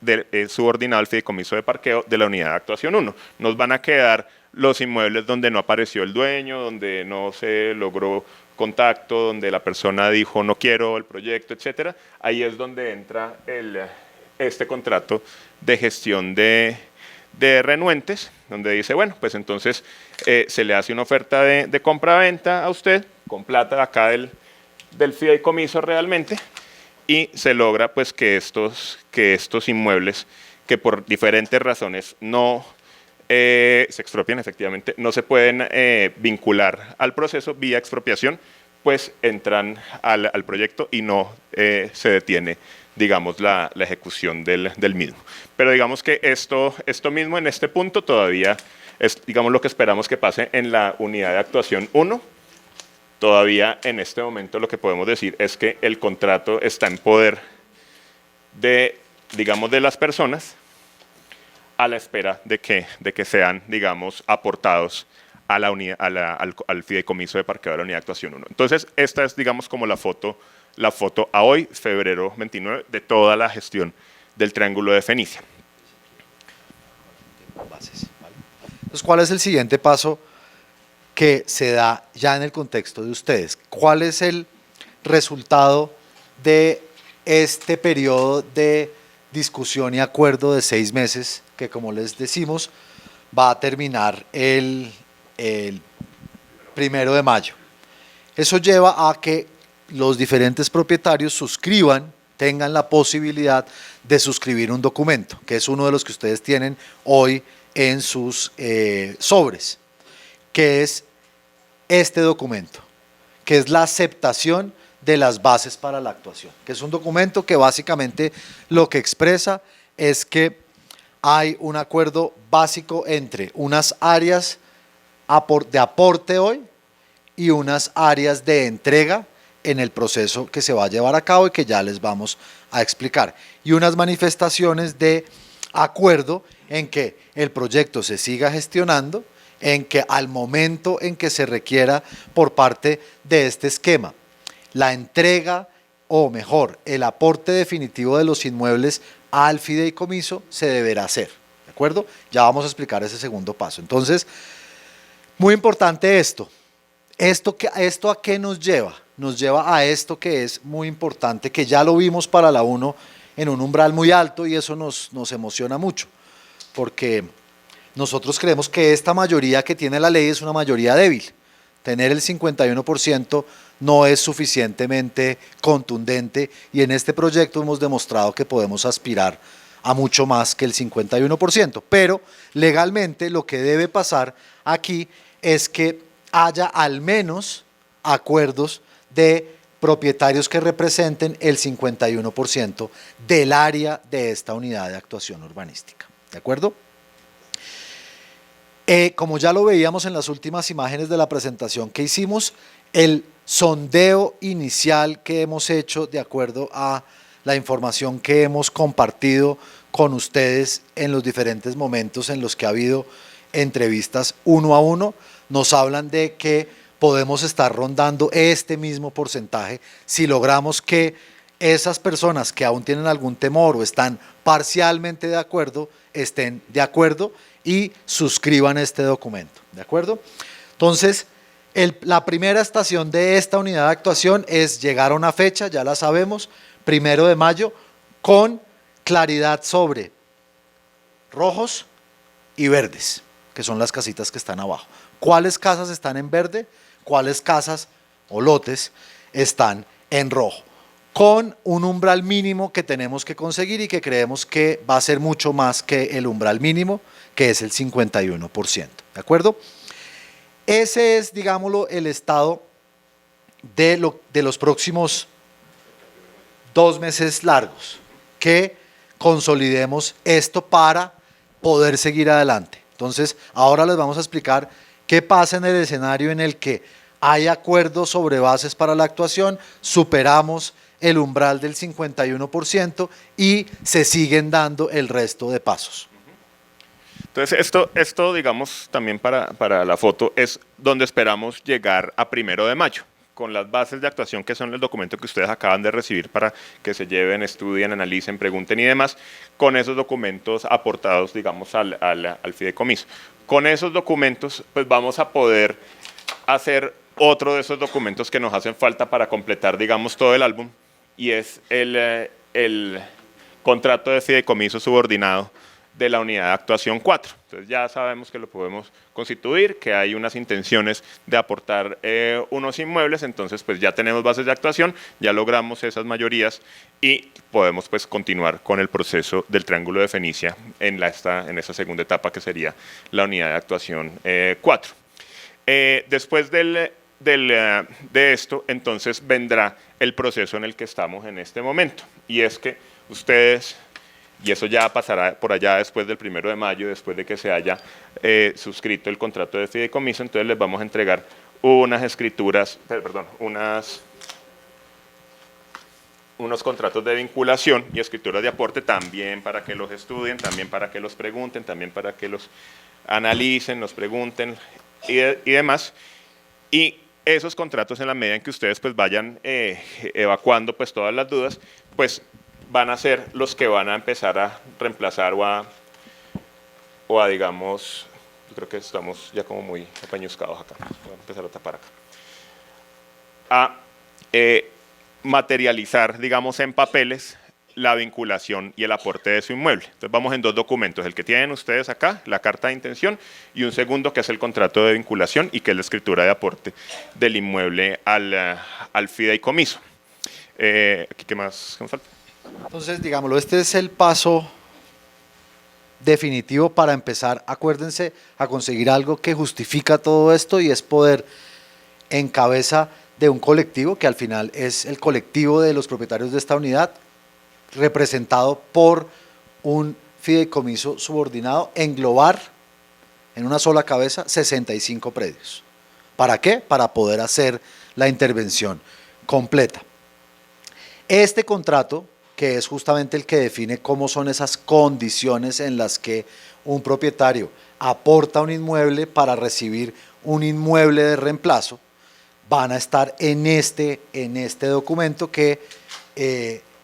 subordinado al fideicomiso de parqueo de la unidad de actuación 1. Nos van a quedar los inmuebles donde no apareció el dueño, donde no se logró contacto, donde la persona dijo no quiero el proyecto, etcétera. Ahí es donde entra este contrato de gestión de renuentes, donde dice, bueno, pues entonces se le hace una oferta de compra-venta a usted, con plata acá del fideicomiso realmente, y se logra pues que estos inmuebles que por diferentes razones no se expropian efectivamente, no se pueden vincular al proceso vía expropiación, pues entran al proyecto y no se detiene, digamos, la ejecución del mismo. Pero digamos que esto mismo en este punto todavía es, digamos, lo que esperamos que pase en la unidad de actuación 1. Todavía en este momento lo que podemos decir es que el contrato está en poder de, digamos, de las personas, a la espera de que sean, digamos, aportados a la unidad, al fideicomiso de parqueo de la unidad de actuación 1. Entonces, esta es, digamos, como la foto a hoy, febrero 29, de toda la gestión del Triángulo de Fenicia. Entonces, ¿cuál es el siguiente paso que se da ya en el contexto de ustedes? ¿Cuál es el resultado de este periodo de discusión y acuerdo de 6 meses que, como les decimos, va a terminar el 1 de mayo? Eso lleva a que los diferentes propietarios suscriban, tengan la posibilidad de suscribir un documento, que es uno de los que ustedes tienen hoy en sus sobres, que es este documento, que es la aceptación de las bases para la actuación, que es un documento que básicamente lo que expresa es que hay un acuerdo básico entre unas áreas de aporte hoy y unas áreas de entrega en el proceso que se va a llevar a cabo y que ya les vamos a explicar, y unas manifestaciones de acuerdo en que el proyecto se siga gestionando, en que al momento en que se requiera por parte de este esquema la entrega, o mejor, el aporte definitivo de los inmuebles al fideicomiso, se deberá hacer, ¿de acuerdo? Ya vamos a explicar ese segundo paso. Entonces, muy importante esto. ¿Esto a qué nos lleva? Nos lleva a esto que es muy importante, que ya lo vimos para la 1 en un umbral muy alto, y eso nos emociona mucho, porque nosotros creemos que esta mayoría que tiene la ley es una mayoría débil. Tener el 51% no es suficientemente contundente, y en este proyecto hemos demostrado que podemos aspirar a mucho más que el 51%. Pero legalmente lo que debe pasar aquí es que haya al menos acuerdos de propietarios que representen el 51% del área de esta unidad de actuación urbanística. ¿De acuerdo? Como ya lo veíamos en las últimas imágenes de la presentación que hicimos, el sondeo inicial que hemos hecho de acuerdo a la información que hemos compartido con ustedes en los diferentes momentos en los que ha habido entrevistas 1 a 1, nos hablan de que podemos estar rondando este mismo porcentaje si logramos que esas personas que aún tienen algún temor o están parcialmente de acuerdo, estén de acuerdo y suscriban este documento, ¿de acuerdo? Entonces, la primera estación de esta unidad de actuación es llegar a una fecha, ya la sabemos, 1 de mayo, con claridad sobre rojos y verdes, que son las casitas que están abajo. ¿Cuáles casas están en verde? ¿Cuáles casas o lotes están en rojo? Con un umbral mínimo que tenemos que conseguir y que creemos que va a ser mucho más que el umbral mínimo, que es el 51%, ¿de acuerdo? Ese es, digámoslo, el estado de los próximos 2 meses largos, que consolidemos esto para poder seguir adelante. Entonces, ahora les vamos a explicar qué pasa en el escenario en el que hay acuerdos sobre bases para la actuación, superamos el umbral del 51% y se siguen dando el resto de pasos. Entonces, esto digamos, también para la foto, es donde esperamos llegar a 1 de mayo, con las bases de actuación que son el documento que ustedes acaban de recibir para que se lleven, estudien, analicen, pregunten y demás, con esos documentos aportados, digamos, al fideicomiso. Con esos documentos, pues vamos a poder hacer otro de esos documentos que nos hacen falta para completar, digamos, todo el álbum, y es el contrato de fideicomiso subordinado de la unidad de actuación 4. Entonces ya sabemos que lo podemos constituir, que hay unas intenciones de aportar unos inmuebles, entonces pues ya tenemos bases de actuación, ya logramos esas mayorías y podemos pues continuar con el proceso del Triángulo de Fenicia en esa segunda etapa que sería la unidad de actuación 4. Después de esto, entonces vendrá el proceso en el que estamos en este momento, y es que ustedes, y eso ya pasará por allá después del 1 de mayo, después de que se haya suscrito el contrato de fideicomiso, entonces les vamos a entregar unas escrituras, unos contratos de vinculación y escrituras de aporte también para que los estudien, también para que los pregunten, también para que los analicen, los pregunten y demás. Y esos contratos, en la medida en que ustedes pues vayan evacuando pues todas las dudas, pues van a ser los que van a empezar a reemplazar o a digamos, yo creo que estamos ya como muy apañuscados acá, voy a empezar a tapar acá, a materializar, digamos, en papeles la vinculación y el aporte de su inmueble. Entonces vamos en dos documentos, el que tienen ustedes acá, la carta de intención, y un segundo que es el contrato de vinculación y que es la escritura de aporte del inmueble al fideicomiso. Aquí, ¿qué más me falta? Entonces, digámoslo, este es el paso definitivo para empezar, acuérdense, a conseguir algo que justifica todo esto, y es poder, en cabeza de un colectivo, que al final es el colectivo de los propietarios de esta unidad, representado por un fideicomiso subordinado, englobar en una sola cabeza 65 predios. ¿Para qué? Para poder hacer la intervención completa. Este contrato, que es justamente el que define cómo son esas condiciones en las que un propietario aporta un inmueble para recibir un inmueble de reemplazo, van a estar en este documento que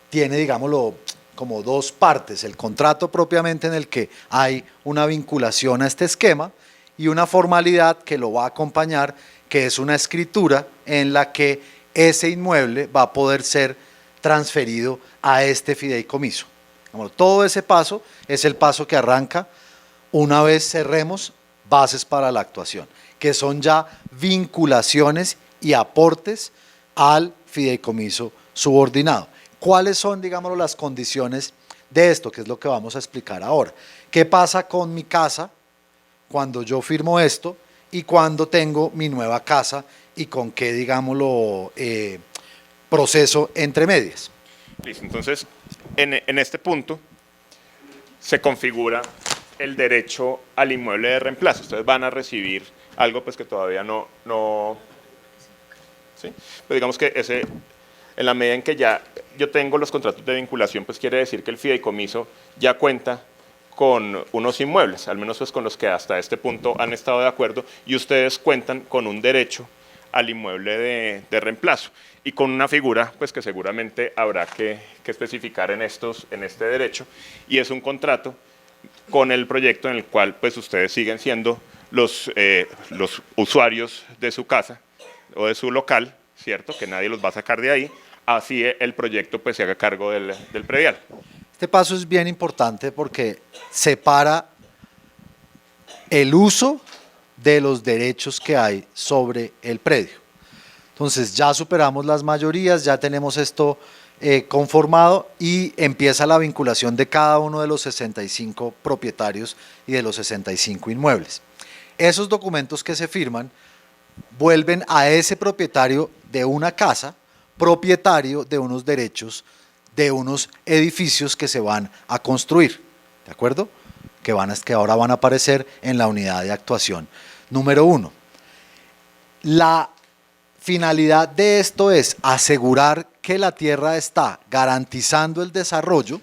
tiene, digámoslo, como dos partes: el contrato propiamente, en el que hay una vinculación a este esquema, y una formalidad que lo va a acompañar, que es una escritura en la que ese inmueble va a poder ser transferido a este fideicomiso. Todo ese paso es el paso que arranca una vez cerremos bases para la actuación, que son ya vinculaciones y aportes al fideicomiso subordinado. ¿Cuáles son, digámoslo, las condiciones de esto? Que es lo que vamos a explicar ahora. ¿Qué pasa con mi casa cuando yo firmo esto y cuando tengo mi nueva casa, y con qué, digámoslo, proceso entre medias? Listo, entonces, en este punto se configura el derecho al inmueble de reemplazo. Ustedes van a recibir algo pues que todavía no ¿sí? Pero digamos que en la medida en que ya yo tengo los contratos de vinculación, pues quiere decir que el fideicomiso ya cuenta con unos inmuebles, al menos pues con los que hasta este punto han estado de acuerdo, y ustedes cuentan con un derecho al inmueble de reemplazo, y con una figura pues que seguramente habrá que especificar en este derecho, y es un contrato con el proyecto en el cual pues ustedes siguen siendo los usuarios de su casa o de su local, ¿cierto? Que nadie los va a sacar de ahí, así el proyecto pues se haga cargo del predial. Este paso es bien importante porque separa el uso de los derechos que hay sobre el predio. Entonces ya superamos las mayorías, ya tenemos esto conformado, y empieza la vinculación de cada uno de los 65 propietarios y de los 65 inmuebles. Esos documentos que se firman vuelven a ese propietario de una casa propietario de unos derechos de unos edificios que se van a construir, ¿de acuerdo? Que ahora van a aparecer en la unidad de actuación número 1. La finalidad de esto es asegurar que la tierra está garantizando el desarrollo,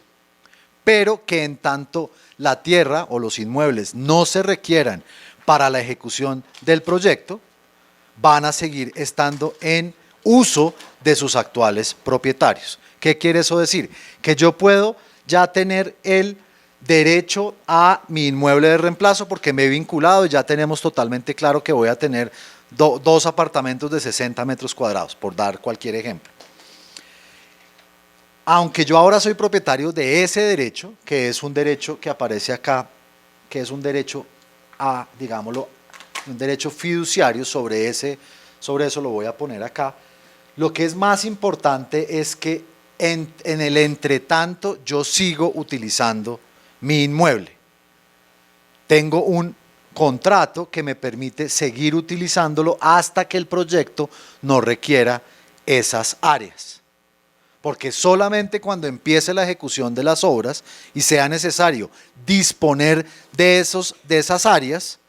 pero que en tanto la tierra o los inmuebles no se requieran para la ejecución del proyecto, van a seguir estando en uso de sus actuales propietarios. ¿Qué quiere eso decir? Que yo puedo ya tener el derecho a mi inmueble de reemplazo porque me he vinculado, y ya tenemos totalmente claro que voy a tener dos apartamentos de 60 metros cuadrados, por dar cualquier ejemplo. aunque yo ahora soy propietario de ese derecho, que es un derecho que aparece acá, que es un derecho a, digámoslo, un derecho fiduciario, sobre eso lo voy a poner acá. Lo que es más importante es que en el entretanto yo sigo utilizando mi inmueble. Tengo un contrato que me permite seguir utilizándolo hasta que el proyecto no requiera esas áreas. Porque solamente cuando empiece la ejecución de las obras y sea necesario disponer de esas áreas,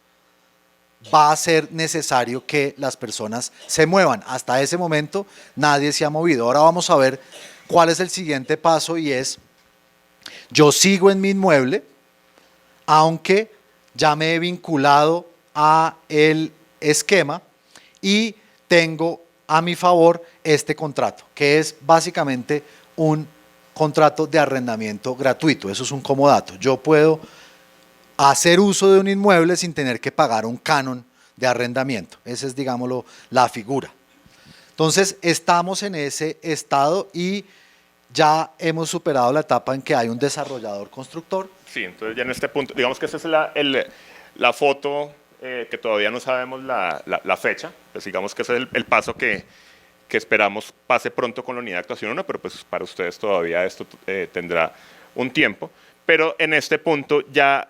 va a ser necesario que las personas se muevan. Hasta ese momento nadie se ha movido. Ahora vamos a ver cuál es el siguiente paso, y es: yo sigo en mi inmueble, aunque ya me he vinculado a el esquema y tengo a mi favor este contrato, que es básicamente un contrato de arrendamiento gratuito. Eso es un comodato. Yo puedo hacer uso de un inmueble sin tener que pagar un canon de arrendamiento. Esa es, digámoslo, la figura. Entonces, estamos en ese estado y ya hemos superado la etapa en que hay un desarrollador constructor. Sí, entonces ya en este punto, digamos que esta es la foto que todavía no sabemos la fecha, pues digamos que ese es el paso que esperamos pase pronto con la unidad de actuación 1, pero pues para ustedes todavía esto tendrá un tiempo, pero en este punto ya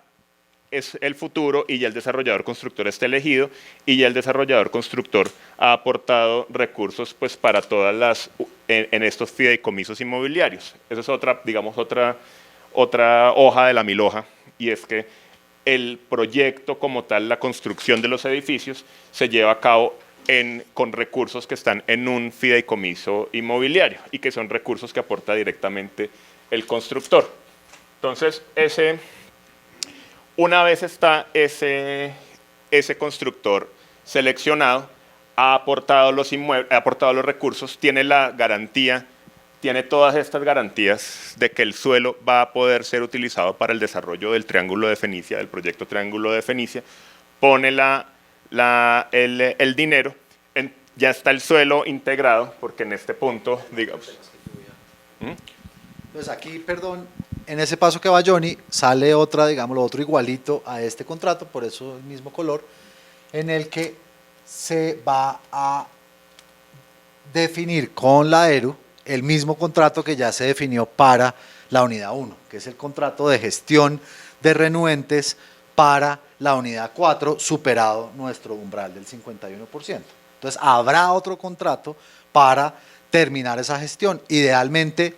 es el futuro y ya el desarrollador constructor está elegido y ya el desarrollador constructor ha aportado recursos pues para todas las, en estos fideicomisos inmobiliarios. Esa es otra, digamos, otra hoja de la milhoja, y es que el proyecto como tal, la construcción de los edificios, se lleva a cabo con recursos que están en un fideicomiso inmobiliario y que son recursos que aporta directamente el constructor. Entonces, una vez está ese constructor seleccionado, ha aportado los recursos, tiene la garantía, tiene todas estas garantías de que el suelo va a poder ser utilizado para el desarrollo del Triángulo de Fenicia, del proyecto Triángulo de Fenicia, pone el dinero, ya está el suelo integrado, porque en este punto, digamos... Pues aquí, perdón, en ese paso que va Johnny, sale otra, digámoslo, otro igualito a este contrato, por eso el mismo color, en el que se va a definir con la ERU el mismo contrato que ya se definió para la unidad 1, que es el contrato de gestión de renuentes para la unidad 4, superado nuestro umbral del 51%. Entonces, habrá otro contrato para terminar esa gestión. Idealmente,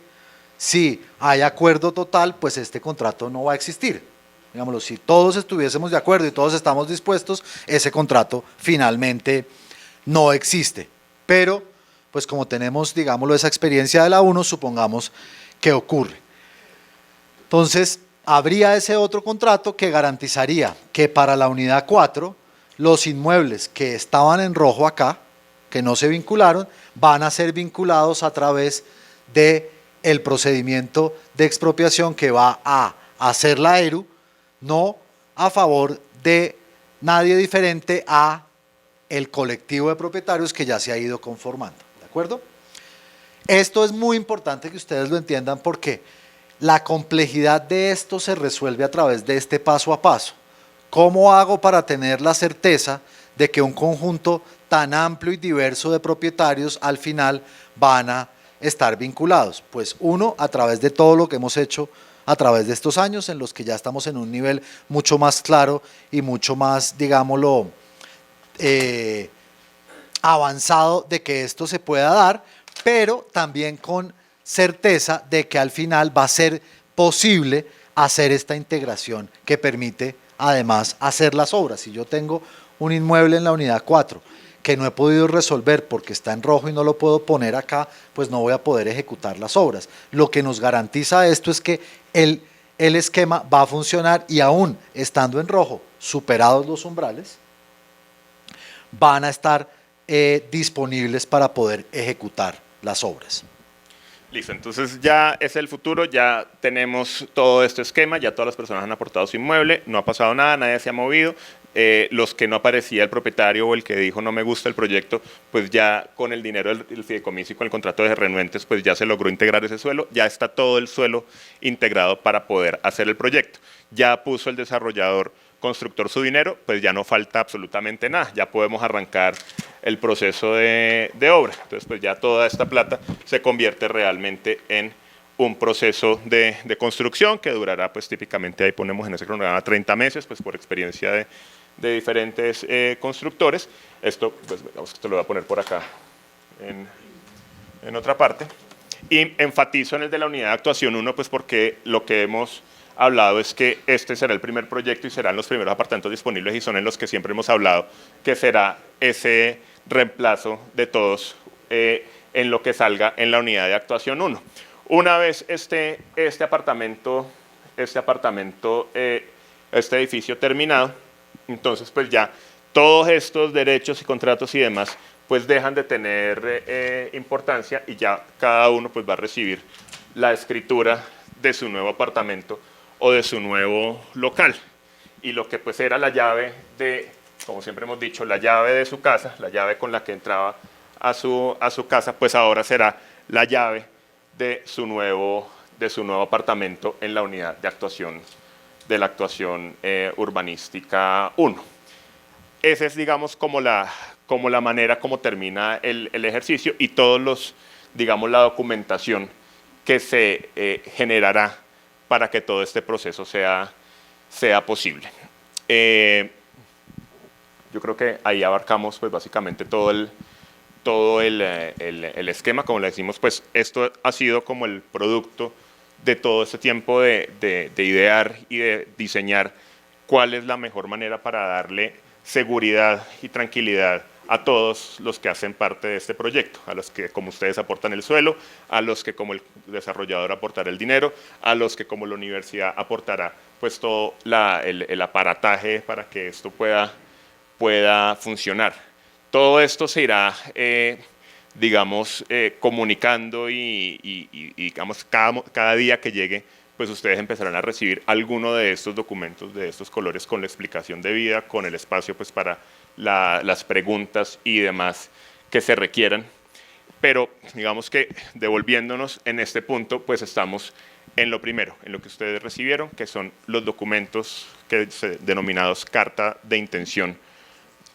si hay acuerdo total, pues este contrato no va a existir. Digámoslo, si todos estuviésemos de acuerdo y todos estamos dispuestos, ese contrato finalmente no existe. Pero, pues como tenemos, digámoslo, esa experiencia de la 1, supongamos que ocurre. Entonces, habría ese otro contrato que garantizaría que para la unidad 4, los inmuebles que estaban en rojo acá, que no se vincularon, van a ser vinculados a través del procedimiento de expropiación que va a hacer la ERU, no a favor de nadie diferente a el colectivo de propietarios que ya se ha ido conformando. ¿De acuerdo? Esto es muy importante que ustedes lo entiendan, porque la complejidad de esto se resuelve a través de este paso a paso. ¿Cómo hago para tener la certeza de que un conjunto tan amplio y diverso de propietarios al final van a estar vinculados? Pues uno, a través de todo lo que hemos hecho a través de estos años, en los que ya estamos en un nivel mucho más claro y mucho más, digámoslo, avanzado de que esto se pueda dar, pero también con certeza de que al final va a ser posible hacer esta integración que permite además hacer las obras. Si yo tengo un inmueble en la unidad 4 que no he podido resolver porque está en rojo y no lo puedo poner acá, pues no voy a poder ejecutar las obras. Lo que nos garantiza esto es que el esquema va a funcionar, y aún estando en rojo, superados los umbrales, van a estar disponibles para poder ejecutar las obras. Listo, entonces ya es el futuro, ya tenemos todo este esquema, ya todas las personas han aportado su inmueble, no ha pasado nada, nadie se ha movido, los que no aparecía el propietario o el que dijo no me gusta el proyecto, pues ya con el dinero del fideicomiso y con el contrato de renuentes, pues ya se logró integrar ese suelo, ya está todo el suelo integrado para poder hacer el proyecto. Ya puso el desarrollador constructor su dinero, pues ya no falta absolutamente nada, ya podemos arrancar el proceso de obra. Entonces, pues ya toda esta plata se convierte realmente en un proceso de construcción que durará, pues típicamente ahí ponemos en ese cronograma 30 meses, pues por experiencia de diferentes constructores. Esto, pues digamos que esto lo voy a poner por acá en otra parte. Y enfatizo en el de la unidad de actuación 1, pues porque lo que hemos hablado es que este será el primer proyecto y serán los primeros apartamentos disponibles y son en los que siempre hemos hablado que será ese reemplazo de todos en lo que salga en la unidad de actuación 1. Una vez este edificio terminado, entonces pues ya todos estos derechos y contratos y demás pues dejan de tener importancia y ya cada uno pues va a recibir la escritura de su nuevo apartamento o de su nuevo local. Y lo que pues era la llave de, como siempre hemos dicho, la llave de su casa, la llave con la que entraba a su casa, pues ahora será la llave de su nuevo apartamento en la unidad de actuación de la actuación urbanística 1. Esa es, digamos, como la manera como termina el ejercicio y todos los, digamos, la documentación que se generará para que todo este proceso sea posible. Yo creo que ahí abarcamos pues básicamente todo el esquema, como le decimos, pues esto ha sido como el producto de todo este tiempo de idear y de diseñar cuál es la mejor manera para darle seguridad y tranquilidad a todos los que hacen parte de este proyecto, a los que como ustedes aportan el suelo, a los que como el desarrollador aportará el dinero, a los que como la universidad aportará pues todo el aparataje para que esto pueda funcionar. Todo esto se irá, digamos, comunicando y digamos, cada día que llegue, pues ustedes empezarán a recibir alguno de estos documentos, de estos colores, con la explicación debida, con el espacio pues para las preguntas y demás que se requieran. Pero digamos que devolviéndonos en este punto, pues estamos en lo primero, en lo que ustedes recibieron, que son los documentos denominados Carta de Intención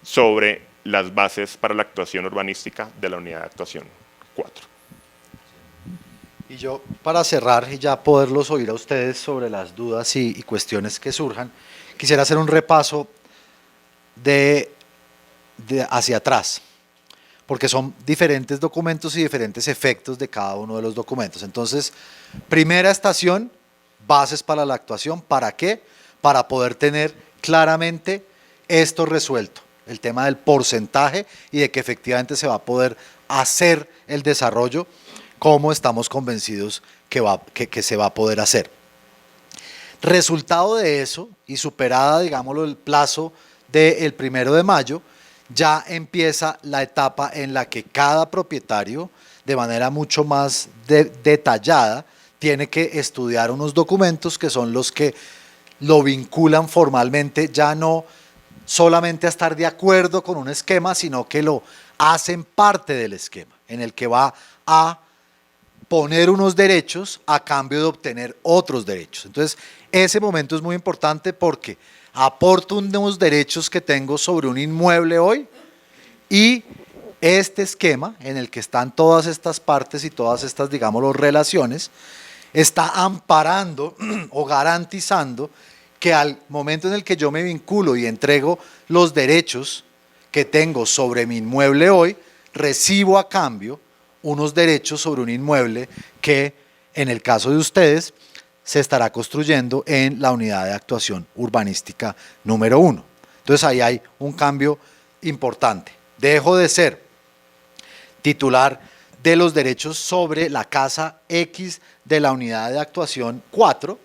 sobre las bases para la actuación urbanística de la unidad de actuación 4. Y yo, para cerrar y ya poderlos oír a ustedes sobre las dudas y cuestiones que surjan, quisiera hacer un repaso de hacia atrás, porque son diferentes documentos y diferentes efectos de cada uno de los documentos. Entonces, primera estación, bases para la actuación. ¿Para qué? Para poder tener claramente esto resuelto, el tema del porcentaje y de que efectivamente se va a poder hacer el desarrollo como estamos convencidos que se va a poder hacer. Resultado de eso, y superada, digámoslo, el plazo del 1 de mayo, ya empieza la etapa en la que cada propietario, de manera mucho más detallada, tiene que estudiar unos documentos que son los que lo vinculan formalmente, ya no solamente a estar de acuerdo con un esquema, sino que lo hacen parte del esquema, en el que va a poner unos derechos a cambio de obtener otros derechos. Entonces, ese momento es muy importante porque aporto unos derechos que tengo sobre un inmueble hoy y este esquema en el que están todas estas partes y todas estas, digámoslo, relaciones, está amparando o garantizando que al momento en el que yo me vinculo y entrego los derechos que tengo sobre mi inmueble hoy, recibo a cambio unos derechos sobre un inmueble que, en el caso de ustedes, se estará construyendo en la unidad de actuación urbanística número 1. Entonces ahí hay un cambio importante. Dejo de ser titular de los derechos sobre la casa X de la unidad de actuación 4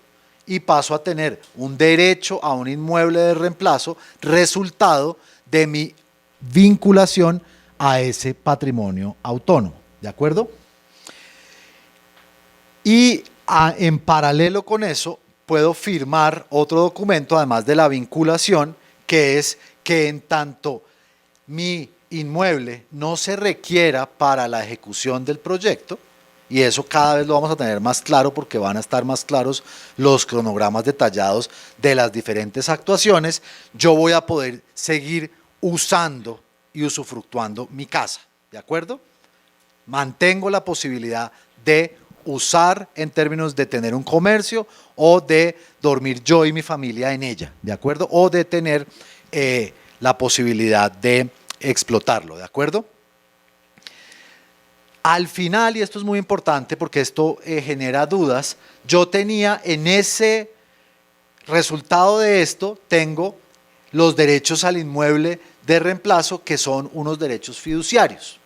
y paso a tener un derecho a un inmueble de reemplazo resultado de mi vinculación a ese patrimonio autónomo. ¿De acuerdo? Y en paralelo con eso, puedo firmar otro documento, además de la vinculación, que es que en tanto mi inmueble no se requiera para la ejecución del proyecto, y eso cada vez lo vamos a tener más claro porque van a estar más claros los cronogramas detallados de las diferentes actuaciones, yo voy a poder seguir usando y usufructuando mi casa, ¿de acuerdo? Mantengo la posibilidad de usar en términos de tener un comercio o de dormir yo y mi familia en ella, ¿de acuerdo? O de tener la posibilidad de explotarlo, ¿de acuerdo? Al final, y esto es muy importante porque esto genera dudas, yo tenía en ese resultado de esto, tengo los derechos al inmueble de reemplazo, que son unos derechos fiduciarios.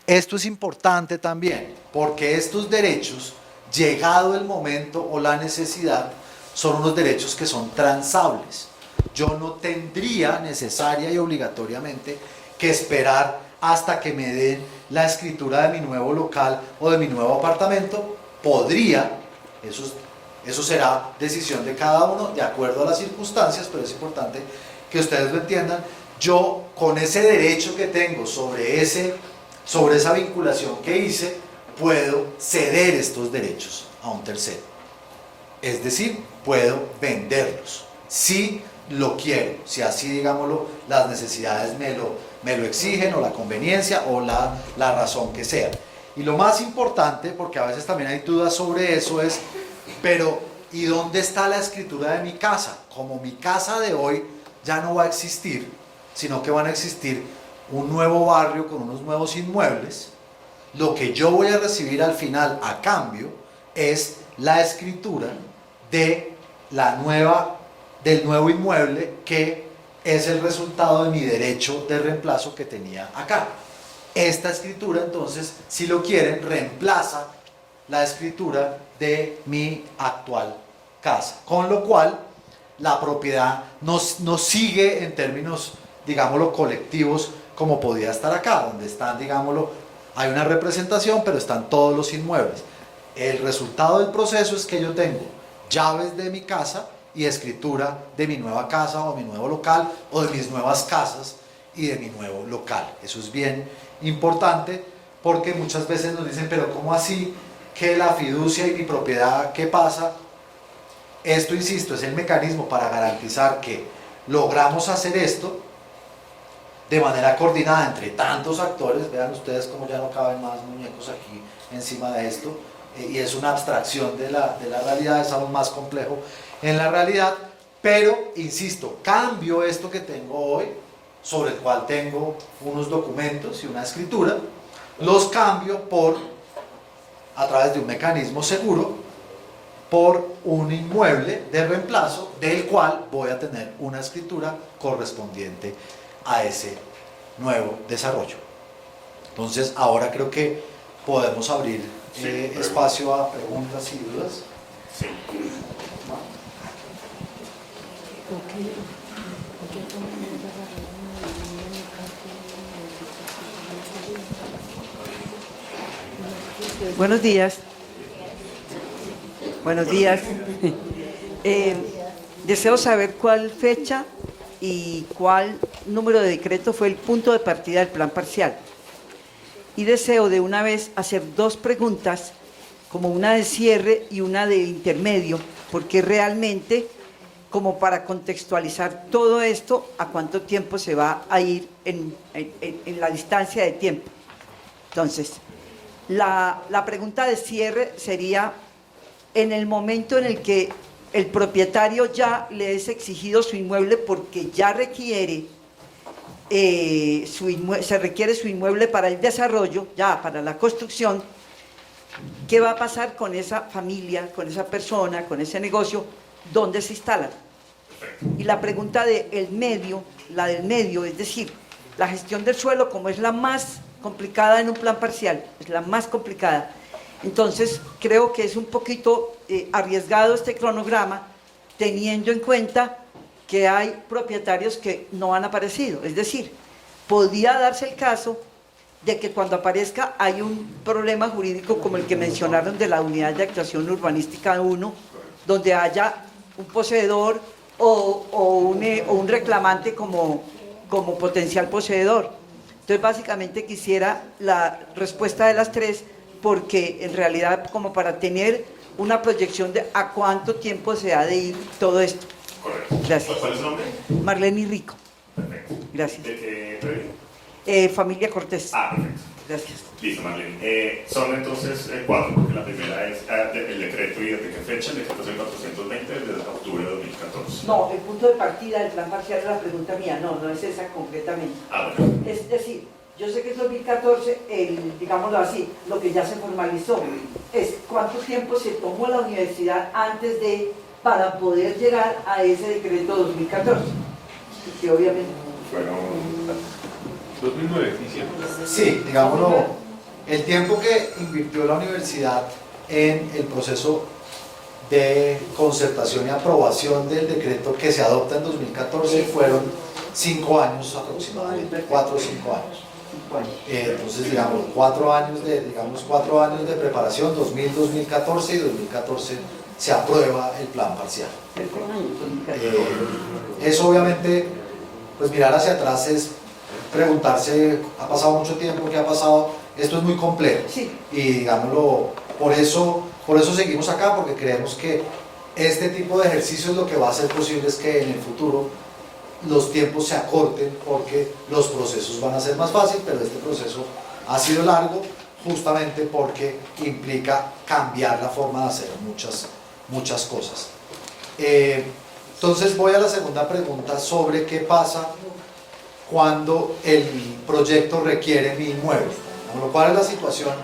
Esto es importante también porque estos derechos, llegado el momento o la necesidad, son unos derechos que son transables. Yo no tendría necesaria y obligatoriamente que esperar hasta que me den la escritura de mi nuevo local o de mi nuevo apartamento. Podría, eso será decisión de cada uno de acuerdo a las circunstancias, pero es importante que ustedes lo entiendan. Yo, con ese derecho que tengo sobre esa vinculación que hice, puedo ceder estos derechos a un tercero. Es decir, puedo venderlos, si lo quiero, si así, digámoslo, las necesidades me lo exigen, o la conveniencia, o la razón que sea. Y lo más importante, porque a veces también hay dudas sobre eso, es, pero ¿y dónde está la escritura de mi casa? Como mi casa de hoy ya no va a existir, sino que van a existir un nuevo barrio con unos nuevos inmuebles, lo que yo voy a recibir al final a cambio es la escritura del nuevo inmueble, que es el resultado de mi derecho de reemplazo que tenía acá. Esta escritura, entonces, si lo quieren, reemplaza la escritura de mi actual casa, con lo cual la propiedad no sigue en términos, digámoslo, colectivos, como podía estar acá, donde están, digámoslo, hay una representación, pero están todos los inmuebles. El resultado del proceso es que yo tengo llaves de mi casa y escritura de mi nueva casa o mi nuevo local, o de mis nuevas casas y de mi nuevo local. Eso es bien importante, porque muchas veces nos dicen, pero ¿cómo así que la fiducia y mi propiedad, qué pasa? Esto, insisto, es el mecanismo para garantizar que logramos hacer esto de manera coordinada entre tantos actores. Vean ustedes cómo ya no caben más muñecos aquí encima de esto, y es una abstracción de la realidad, es aún más complejo en la realidad, pero insisto, cambio esto que tengo hoy, sobre el cual tengo unos documentos y una escritura, los cambio a través de un mecanismo seguro, por un inmueble de reemplazo, del cual voy a tener una escritura correspondiente a ese nuevo desarrollo. Entonces, ahora creo que podemos abrir espacio a preguntas y dudas. Sí. Buenos días. Buenos días. Deseo saber cuál fecha y cuál número de decreto fue el punto de partida del plan parcial. Y deseo de una vez hacer dos preguntas, como una de cierre y una de intermedio, porque realmente, como para contextualizar todo esto, a cuánto tiempo se va a ir en la distancia de tiempo. Entonces, la pregunta de cierre sería, en el momento en el que el propietario ya le es exigido su inmueble porque ya requiere se requiere su inmueble para el desarrollo, ya para la construcción, ¿qué va a pasar con esa familia, con esa persona, con ese negocio? ¿Dónde se instalan? Y la pregunta del medio, es decir, la gestión del suelo, como es la más complicada en un plan parcial, es la más complicada. Entonces, creo que es un poquito arriesgado este cronograma, teniendo en cuenta que hay propietarios que no han aparecido. Es decir, podría darse el caso de que cuando aparezca hay un problema jurídico como el que mencionaron de la Unidad de Actuación Urbanística 1, donde haya un poseedor o un reclamante como potencial poseedor. Entonces, básicamente quisiera la respuesta de las tres, porque en realidad como para tener una proyección de a cuánto tiempo se ha de ir todo esto. Correcto. Gracias. ¿Cuál es su nombre? Marlene Rico. Perfecto. Gracias. ¿De qué predio? Familia Cortés. Perfecto. Gracias. Listo, Marlene. Son entonces 4, porque la primera es el decreto y desde qué fecha, el decreto 1420 desde octubre de 2014. No, el punto de partida del plan parcial es la pregunta mía, no es esa concretamente. Bueno. Es decir, yo sé que es 2014, digámoslo así, lo que ya se formalizó, es cuánto tiempo se tomó la universidad antes para poder llegar a ese decreto 2014, que obviamente... Fueron 2009, diciembre. Sí, digámoslo, el tiempo que invirtió la universidad en el proceso de concertación y aprobación del decreto que se adopta en 2014 fueron 5 años aproximadamente, 4 o 5 años. Entonces, digamos, 4 años de preparación, 2014 y 2014 se aprueba el plan parcial. Eso obviamente, pues mirar hacia atrás es preguntarse, ha pasado mucho tiempo, ¿qué ha pasado? Esto es muy complejo. Sí. Y digámoslo, por eso seguimos acá, porque creemos que este tipo de ejercicio es lo que va a hacer posible es que en el futuro los tiempos se acorten, porque los procesos van a ser más fáciles, pero este proceso ha sido largo justamente porque implica cambiar la forma de hacer muchas cosas. Entonces voy a la segunda pregunta sobre qué pasa cuando el proyecto requiere mi inmueble, con lo cual es la situación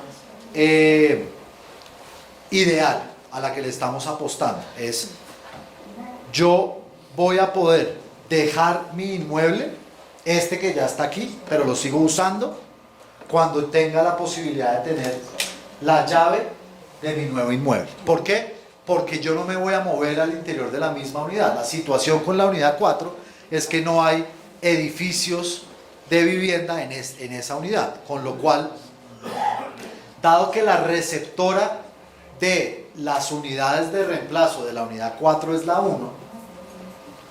ideal a la que le estamos apostando. Es, yo voy a poder dejar mi inmueble, este que ya está aquí, pero lo sigo usando, cuando tenga la posibilidad de tener la llave de mi nuevo inmueble. ¿Por qué? Porque yo no me voy a mover al interior de la misma unidad. La situación con la unidad 4 es que no hay edificios de vivienda en esa unidad, con lo cual, dado que la receptora de las unidades de reemplazo de la unidad 4 es la 1,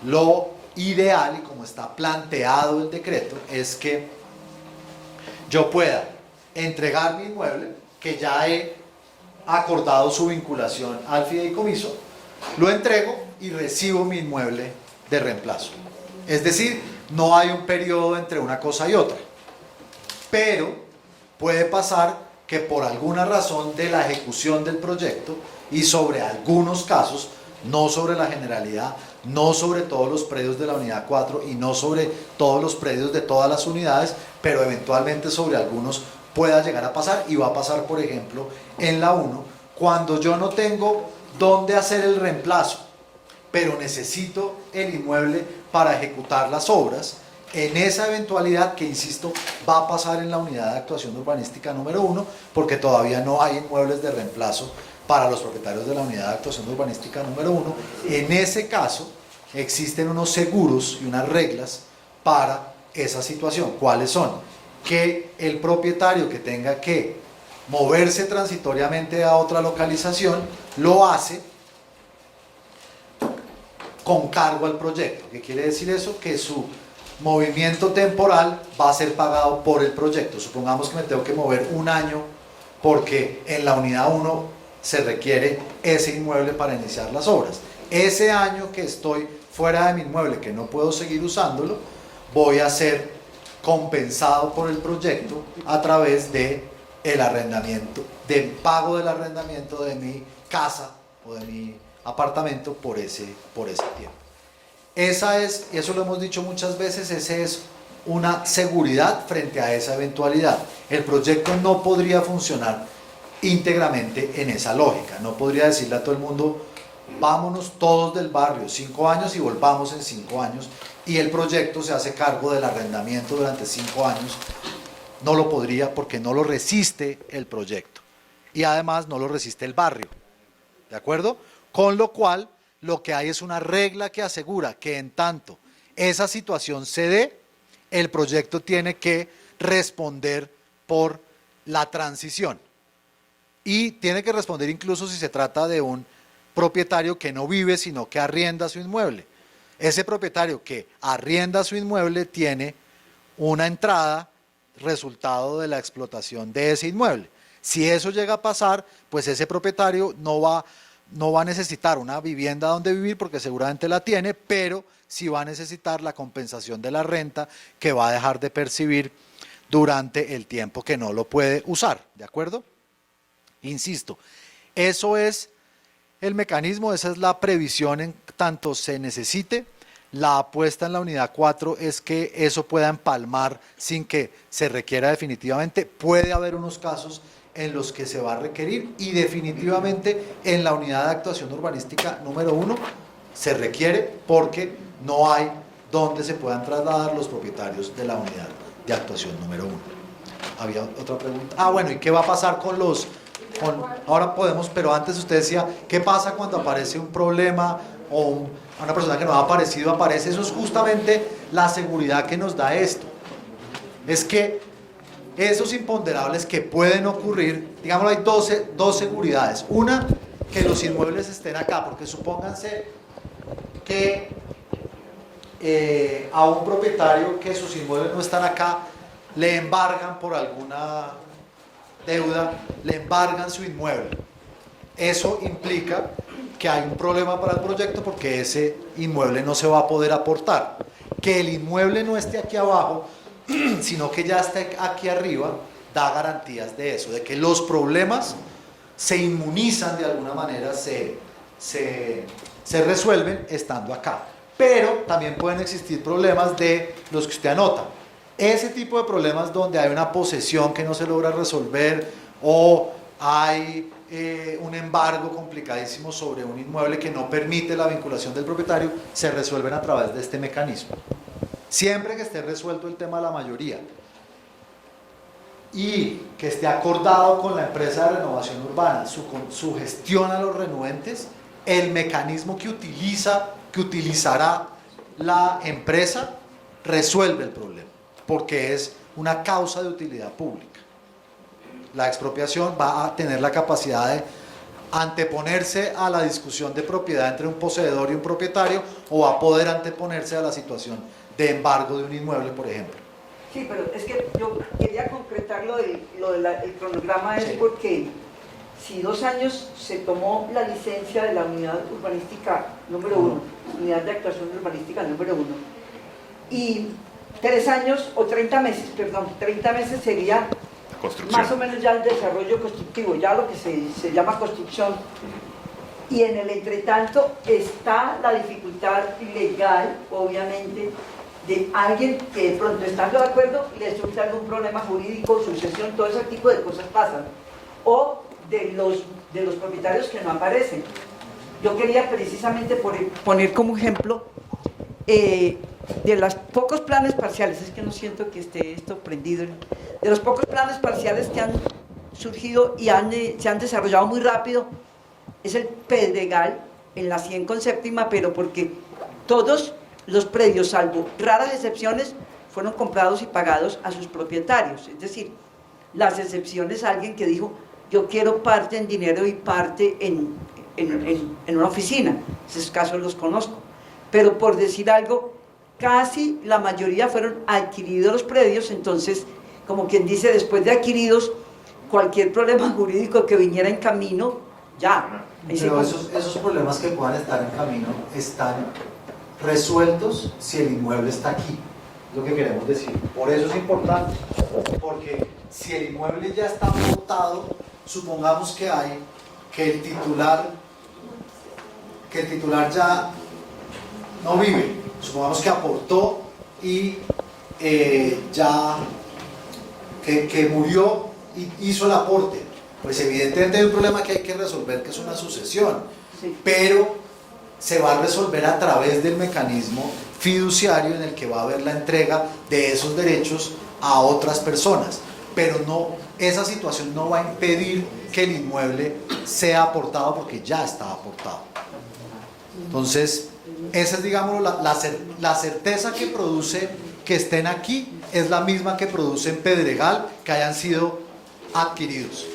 lo ideal, y como está planteado el decreto, es que yo pueda entregar mi inmueble, que ya he acordado su vinculación al fideicomiso, lo entrego y recibo mi inmueble de reemplazo. Es decir, no hay un periodo entre una cosa y otra, pero puede pasar que por alguna razón de la ejecución del proyecto y sobre algunos casos, no sobre la generalidad, no sobre todos los predios de la unidad 4 y no sobre todos los predios de todas las unidades, pero eventualmente sobre algunos pueda llegar a pasar, y va a pasar, por ejemplo, en la 1, cuando yo no tengo dónde hacer el reemplazo, pero necesito el inmueble para ejecutar las obras. En esa eventualidad, que insisto, va a pasar en la unidad de actuación urbanística número 1, porque todavía no hay inmuebles de reemplazo para los propietarios de la unidad de actuación urbanística número 1, en ese caso existen unos seguros y unas reglas para esa situación. ¿Cuáles son? Que el propietario que tenga que moverse transitoriamente a otra localización lo hace con cargo al proyecto. ¿Qué quiere decir eso? Que su movimiento temporal va a ser pagado por el proyecto. Supongamos que me tengo que mover un año porque en la unidad 1 se requiere ese inmueble para iniciar las obras. Ese año que estoy fuera de mi inmueble, que no puedo seguir usándolo, voy a ser compensado por el proyecto a través de el arrendamiento, del pago del arrendamiento de mi casa o de mi apartamento por ese tiempo. Esa es, y eso lo hemos dicho muchas veces, esa es una seguridad frente a esa eventualidad. El proyecto no podría funcionar íntegramente en esa lógica. No podría decirle a todo el mundo, vámonos todos del barrio 5 años y volvamos en 5 años, y el proyecto se hace cargo del arrendamiento durante 5 años. No lo podría, porque no lo resiste el proyecto, y además no lo resiste el barrio, ¿de acuerdo? Con lo cual, lo que hay es una regla que asegura que en tanto esa situación se dé, el proyecto tiene que responder por la transición, y tiene que responder incluso si se trata de un propietario que no vive, sino que arrienda su inmueble. ese propietario que arrienda su inmueble tiene una entrada resultado de la explotación de ese inmueble. Si eso llega a pasar, pues ese propietario no va a necesitar una vivienda donde vivir porque seguramente la tiene, pero sí va a necesitar la compensación de la renta que va a dejar de percibir durante el tiempo que no lo puede usar, ¿de acuerdo? Insisto, eso es el mecanismo, esa es la previsión en tanto se necesite. La apuesta en la unidad 4 es que eso pueda empalmar sin que se requiera definitivamente. Puede haber unos casos en los que se va a requerir y definitivamente en la unidad de actuación urbanística número 1 se requiere porque no hay donde se puedan trasladar los propietarios de la unidad de actuación número 1. ¿Había otra pregunta? Bueno, ¿y qué va a pasar con los... ahora podemos, pero antes usted decía, ¿qué pasa cuando aparece un problema o una persona que no ha aparecido aparece? Eso es justamente la seguridad que nos da esto. Es que esos imponderables que pueden ocurrir, digamos, hay dos seguridades. Una, que los inmuebles estén acá, porque supónganse que a un propietario que sus inmuebles no están acá, le embargan por alguna deuda, le embargan su inmueble. Eso implica que hay un problema para el proyecto porque ese inmueble no se va a poder aportar. Que el inmueble no esté aquí abajo, sino que ya esté aquí arriba, da garantías de eso, de que los problemas se inmunizan de alguna manera, se resuelven estando acá. Pero también pueden existir problemas de los que usted anota. Ese tipo de problemas donde hay una posesión que no se logra resolver o hay un embargo complicadísimo sobre un inmueble que no permite la vinculación del propietario, se resuelven a través de este mecanismo. Siempre que esté resuelto el tema de la mayoría y que esté acordado con la empresa de renovación urbana su gestión a los renuentes, el mecanismo que utilizará la empresa resuelve el problema, porque es una causa de utilidad pública. La expropiación va a tener la capacidad de anteponerse a la discusión de propiedad entre un poseedor y un propietario, o va a poder anteponerse a la situación de embargo de un inmueble, por ejemplo. Sí, pero es que yo quería concretar lo del cronograma, es Sí. porque si 2 años se tomó la licencia de la unidad urbanística número 1, unidad de actuación urbanística número 1, y 3 años, o 30 meses, perdón, 30 meses sería Construcción. más o menos ya el desarrollo constructivo, ya lo que se llama construcción. Y en el entretanto está la dificultad legal, obviamente, de alguien que de pronto, estando de acuerdo, le surge algún problema jurídico, sucesión, todo ese tipo de cosas pasan. O de los propietarios que no aparecen. Yo quería precisamente poner como ejemplo de los pocos planes parciales, es que no siento que esté esto prendido, de los pocos planes parciales que han surgido y se han desarrollado muy rápido, es el Pedregal en la 100 con séptima, pero porque todos los predios, salvo raras excepciones, fueron comprados y pagados a sus propietarios. Es decir, las excepciones, alguien que dijo, yo quiero parte en dinero y parte en una oficina. Esos casos los conozco. Pero por decir algo, casi la mayoría fueron adquiridos los predios, entonces, como quien dice, después de adquiridos, cualquier problema jurídico que viniera en camino, ya. Pero esos problemas que puedan estar en camino están resueltos si el inmueble está aquí, es lo que queremos decir. Por eso es importante, porque si el inmueble ya está votado, supongamos que el titular ya no vive, supongamos que aportó y ya que murió y hizo el aporte, pues evidentemente hay un problema que hay que resolver, que es una sucesión, Sí. pero se va a resolver a través del mecanismo fiduciario en el que va a haber la entrega de esos derechos a otras personas, pero no, esa situación no va a impedir que el inmueble sea aportado porque ya está aportado. Entonces, esa es, digamos, la certeza que produce que estén aquí es la misma que produce en Pedregal que hayan sido adquiridos,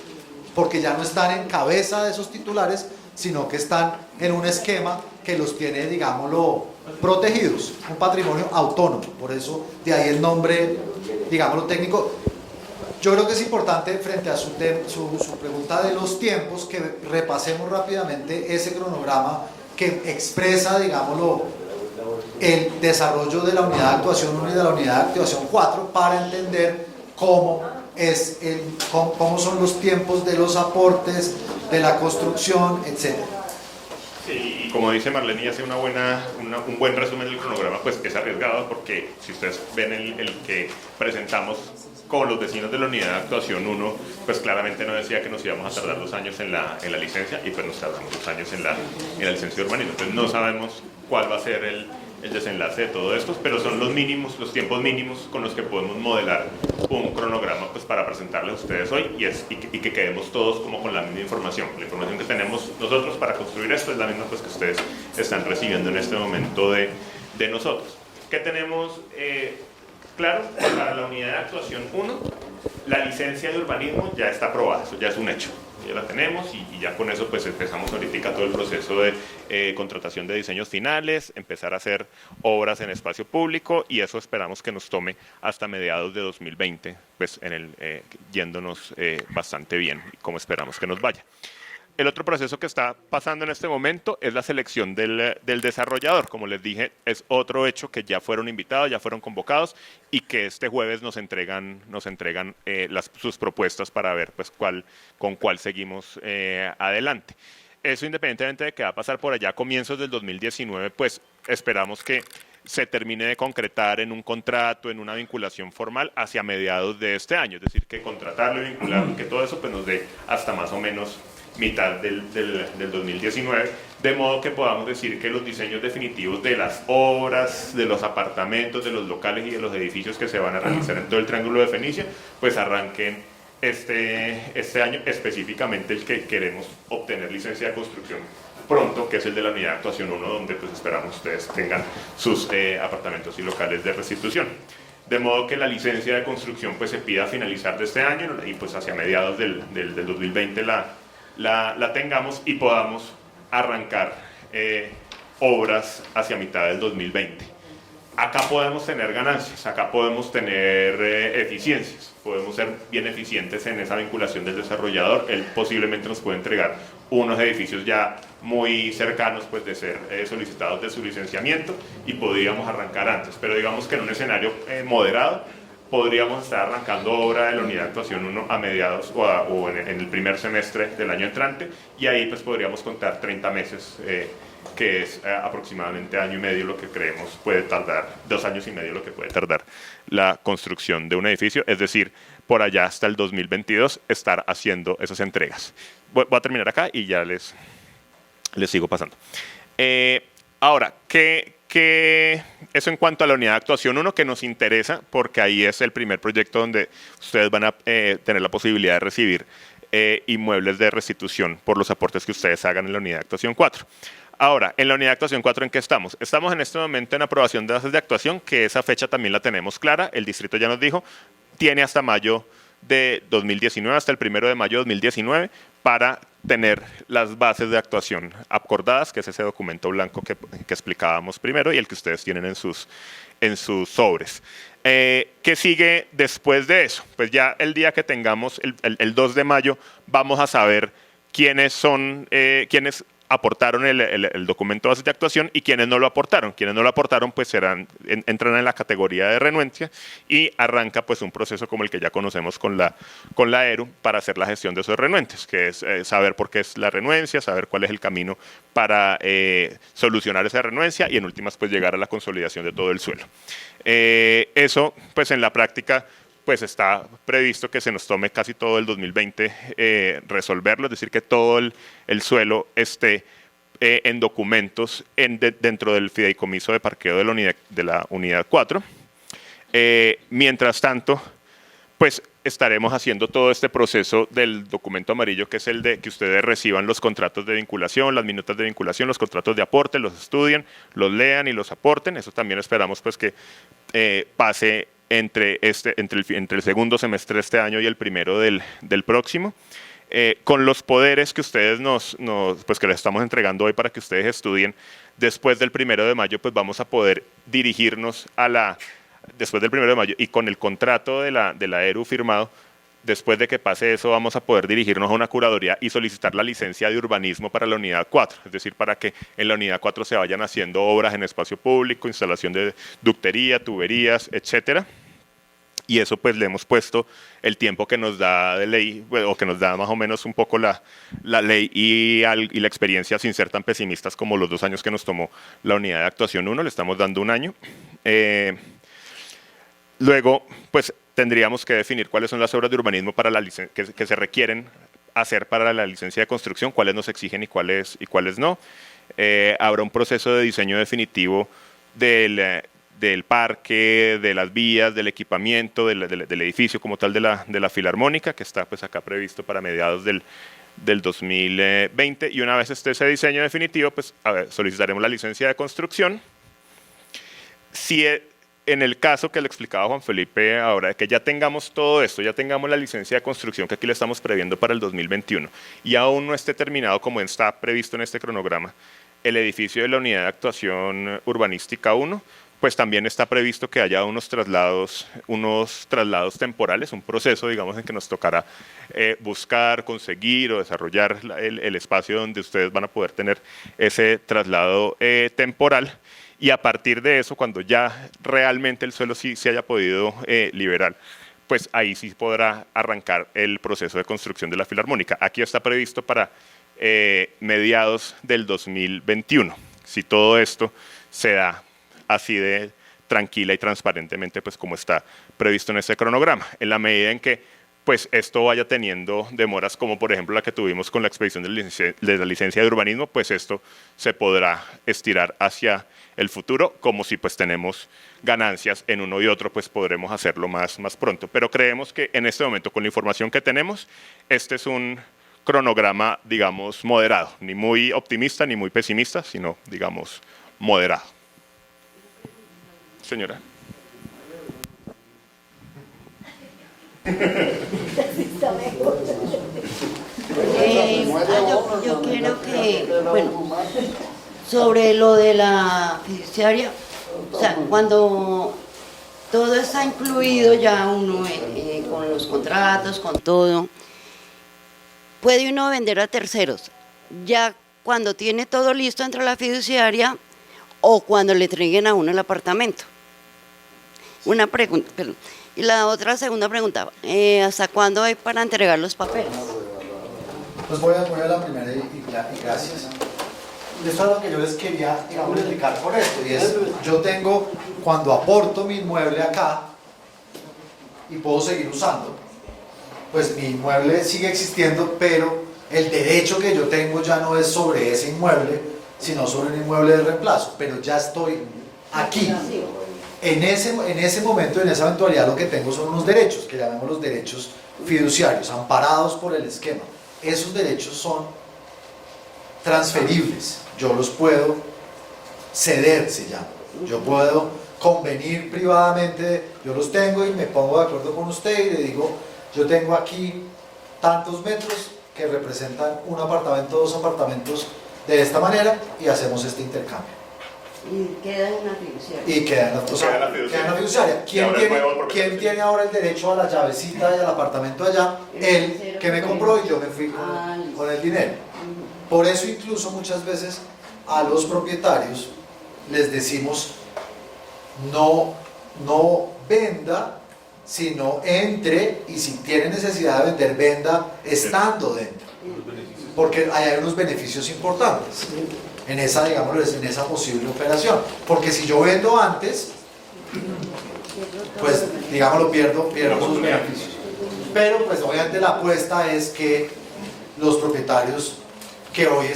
porque ya no están en cabeza de esos titulares, sino que están en un esquema que los tiene, digámoslo, protegidos, un patrimonio autónomo, por eso de ahí el nombre, digámoslo técnico. Yo creo que es importante frente a su pregunta de los tiempos que repasemos rápidamente ese cronograma que expresa, digámoslo, el desarrollo de la unidad de actuación 1 y de la unidad de actuación 4 para entender cómo son los tiempos de los aportes, de la construcción, etc. Sí, y como dice Marlene, y hace un buen resumen del cronograma, pues es arriesgado porque si ustedes ven el que presentamos con los vecinos de la unidad de actuación 1, pues claramente no decía que nos íbamos a tardar 2 años en la licencia, y pues nos tardamos 2 años en la licencia de urbanismo. Entonces no sabemos cuál va a ser el desenlace de todo esto, pero son los tiempos mínimos con los que podemos modelar un cronograma pues para presentarles a ustedes hoy y que quedemos todos como con la misma información. La información que tenemos nosotros para construir esto es la misma pues que ustedes están recibiendo en este momento de nosotros. ¿Qué tenemos? Claro, para la unidad de actuación 1, la licencia de urbanismo ya está aprobada, eso ya es un hecho, ya la tenemos y ya con eso pues empezamos ahorita todo el proceso de contratación de diseños finales, empezar a hacer obras en espacio público y eso esperamos que nos tome hasta mediados de 2020, pues yéndonos bastante bien, como esperamos que nos vaya. El otro proceso que está pasando en este momento es la selección del desarrollador. Como les dije, es otro hecho que ya fueron invitados, ya fueron convocados y que este jueves nos entregan sus propuestas para ver pues, con cuál seguimos adelante. Eso independientemente de que va a pasar por allá a comienzos del 2019, pues esperamos que se termine de concretar en un contrato, en una vinculación formal hacia mediados de este año. Es decir, que contratarlo y vincularlo y que todo eso pues, nos dé hasta más o menos mitad del 2019, de modo que podamos decir que los diseños definitivos de las obras, de los apartamentos, de los locales y de los edificios que se van a realizar en todo el Triángulo de Fenicia, pues arranquen este año, específicamente el que queremos obtener licencia de construcción pronto, que es el de la unidad de actuación 1, donde pues esperamos ustedes tengan sus apartamentos y locales de restitución. De modo que la licencia de construcción pues se pida a finalizar de este año y pues hacia mediados del 2020 la tengamos y podamos arrancar obras hacia mitad del 2020. Acá podemos tener ganancias, acá podemos tener eficiencias, podemos ser bien eficientes en esa vinculación del desarrollador. Él posiblemente nos puede entregar unos edificios ya muy cercanos pues, de ser solicitados de su licenciamiento y podríamos arrancar antes, pero digamos que en un escenario moderado podríamos estar arrancando obra de la unidad de actuación 1 a mediados o en el primer semestre del año entrante y ahí pues podríamos contar 30 meses, que es aproximadamente año y medio lo que creemos puede tardar, 2 años y medio lo que puede tardar la construcción de un edificio, es decir, por allá hasta el 2022 estar haciendo esas entregas. Voy a terminar acá y ya les sigo pasando. Ahora, eso en cuanto a la unidad de actuación 1 que nos interesa porque ahí es el primer proyecto donde ustedes van a tener la posibilidad de recibir inmuebles de restitución por los aportes que ustedes hagan en la unidad de actuación 4. Ahora, en la unidad de actuación 4, ¿en qué estamos? Estamos en este momento en aprobación de bases de actuación, que esa fecha también la tenemos clara, el distrito ya nos dijo, tiene hasta mayo de 2019, hasta el 1 de mayo de 2019, para tener las bases de actuación acordadas, que es ese documento blanco que explicábamos primero y el que ustedes tienen en sus sobres. ¿Qué sigue después de eso? Pues ya el día que tengamos, el 2 de mayo, vamos a saber quiénes aportaron el documento de base de actuación y quienes no lo aportaron. Quienes no lo aportaron pues entran en la categoría de renuencia y arranca pues un proceso como el que ya conocemos con la ERU para hacer la gestión de esos renuentes, que es saber por qué es la renuencia, saber cuál es el camino para solucionar esa renuencia y en últimas pues llegar a la consolidación de todo el suelo. Eso pues en la práctica pues está previsto que se nos tome casi todo el 2020 resolverlo, es decir, que todo el suelo esté en documentos dentro del fideicomiso de parqueo de la unidad 4. Mientras tanto, pues estaremos haciendo todo este proceso del documento amarillo, que es el de que ustedes reciban los contratos de vinculación, las minutas de vinculación, los contratos de aporte, los estudien, los lean y los aporten. Eso también esperamos pues que pase entre el segundo semestre de este año y el primero del próximo, con los poderes que ustedes pues que les estamos entregando hoy para que ustedes estudien, Después del 1 de mayo, pues vamos a poder dirigirnos después del 1 de mayo y con el contrato de la ERU firmado, después de que pase eso, vamos a poder dirigirnos a una curaduría y solicitar la licencia de urbanismo para la unidad 4, es decir, para que en la unidad 4 se vayan haciendo obras en espacio público, instalación de ductería, tuberías, etcétera. Y eso pues le hemos puesto el tiempo que nos da de ley, o que nos da más o menos un poco la ley y la experiencia, sin ser tan pesimistas como los 2 años que nos tomó la unidad de actuación 1, le estamos dando 1 año. Luego, pues tendríamos que definir cuáles son las obras de urbanismo para que se requieren hacer para la licencia de construcción, cuáles nos exigen y cuáles no. Habrá un proceso de diseño definitivo del parque, de las vías, del equipamiento, del edificio como tal de la Filarmónica, que está pues acá previsto para mediados del 2020, y una vez esté ese diseño definitivo, pues solicitaremos la licencia de construcción. Si en el caso que le explicaba Juan Felipe ahora, de que ya tengamos todo esto, ya tengamos la licencia de construcción que aquí le estamos previendo para el 2021 y aún no esté terminado como está previsto en este cronograma, el edificio de la Unidad de Actuación Urbanística 1, pues también está previsto que haya unos traslados temporales, un proceso, digamos, en que nos tocará buscar, conseguir o desarrollar el espacio donde ustedes van a poder tener ese traslado temporal. Y a partir de eso, cuando ya realmente el suelo sí se haya podido liberar, pues ahí sí podrá arrancar el proceso de construcción de la Filarmónica. Aquí está previsto para mediados del 2021. Si todo esto se da así de tranquila y transparentemente, pues como está previsto en este cronograma. En la medida en que pues esto vaya teniendo demoras, como por ejemplo la que tuvimos con la expedición de la licencia de urbanismo, pues esto se podrá estirar hacia el futuro, como si pues tenemos ganancias en uno y otro, pues podremos hacerlo más pronto. Pero creemos que en este momento, con la información que tenemos, este es un cronograma, digamos, moderado, ni muy optimista ni muy pesimista, sino, digamos, moderado. Señora. Yo quiero que, bueno, sobre lo de la fiduciaria, o sea, cuando todo está incluido ya uno con los contratos, con todo, puede uno vender a terceros, ya cuando tiene todo listo entre la fiduciaria o cuando le entreguen a uno el apartamento. Una pregunta, perdón. Y la segunda pregunta, ¿hasta cuándo hay para entregar los papeles? Pues voy a la primera y gracias. Esto es lo que yo les quería, digamos, explicar por esto, y es, yo tengo, cuando aporto mi inmueble acá y puedo seguir usando, pues mi inmueble sigue existiendo, pero el derecho que yo tengo ya no es sobre ese inmueble, sino sobre un inmueble de reemplazo, pero ya estoy aquí. En ese momento, en esa eventualidad, lo que tengo son unos derechos, que llamamos los derechos fiduciarios, amparados por el esquema. Esos derechos son transferibles, yo los puedo ceder, se llama. Yo puedo convenir privadamente, yo los tengo y me pongo de acuerdo con usted y le digo, yo tengo aquí tantos metros que representan un apartamento, 2 apartamentos de esta manera y hacemos este intercambio. Y queda en una fiduciaria. Y queda en la fiduciaria. ¿Quién tiene ahora el derecho a la llavecita y al apartamento allá? Él que me compró y yo me fui con el dinero. Por eso incluso muchas veces a los propietarios les decimos no venda, sino entre, y si tiene necesidad de vender, venda estando dentro. Porque hay unos beneficios importantes en esa, digámoslo, en esa posible operación, porque si yo vendo antes, pues digámoslo, pierdo sus beneficios, pero pues obviamente la apuesta es que los propietarios que hoy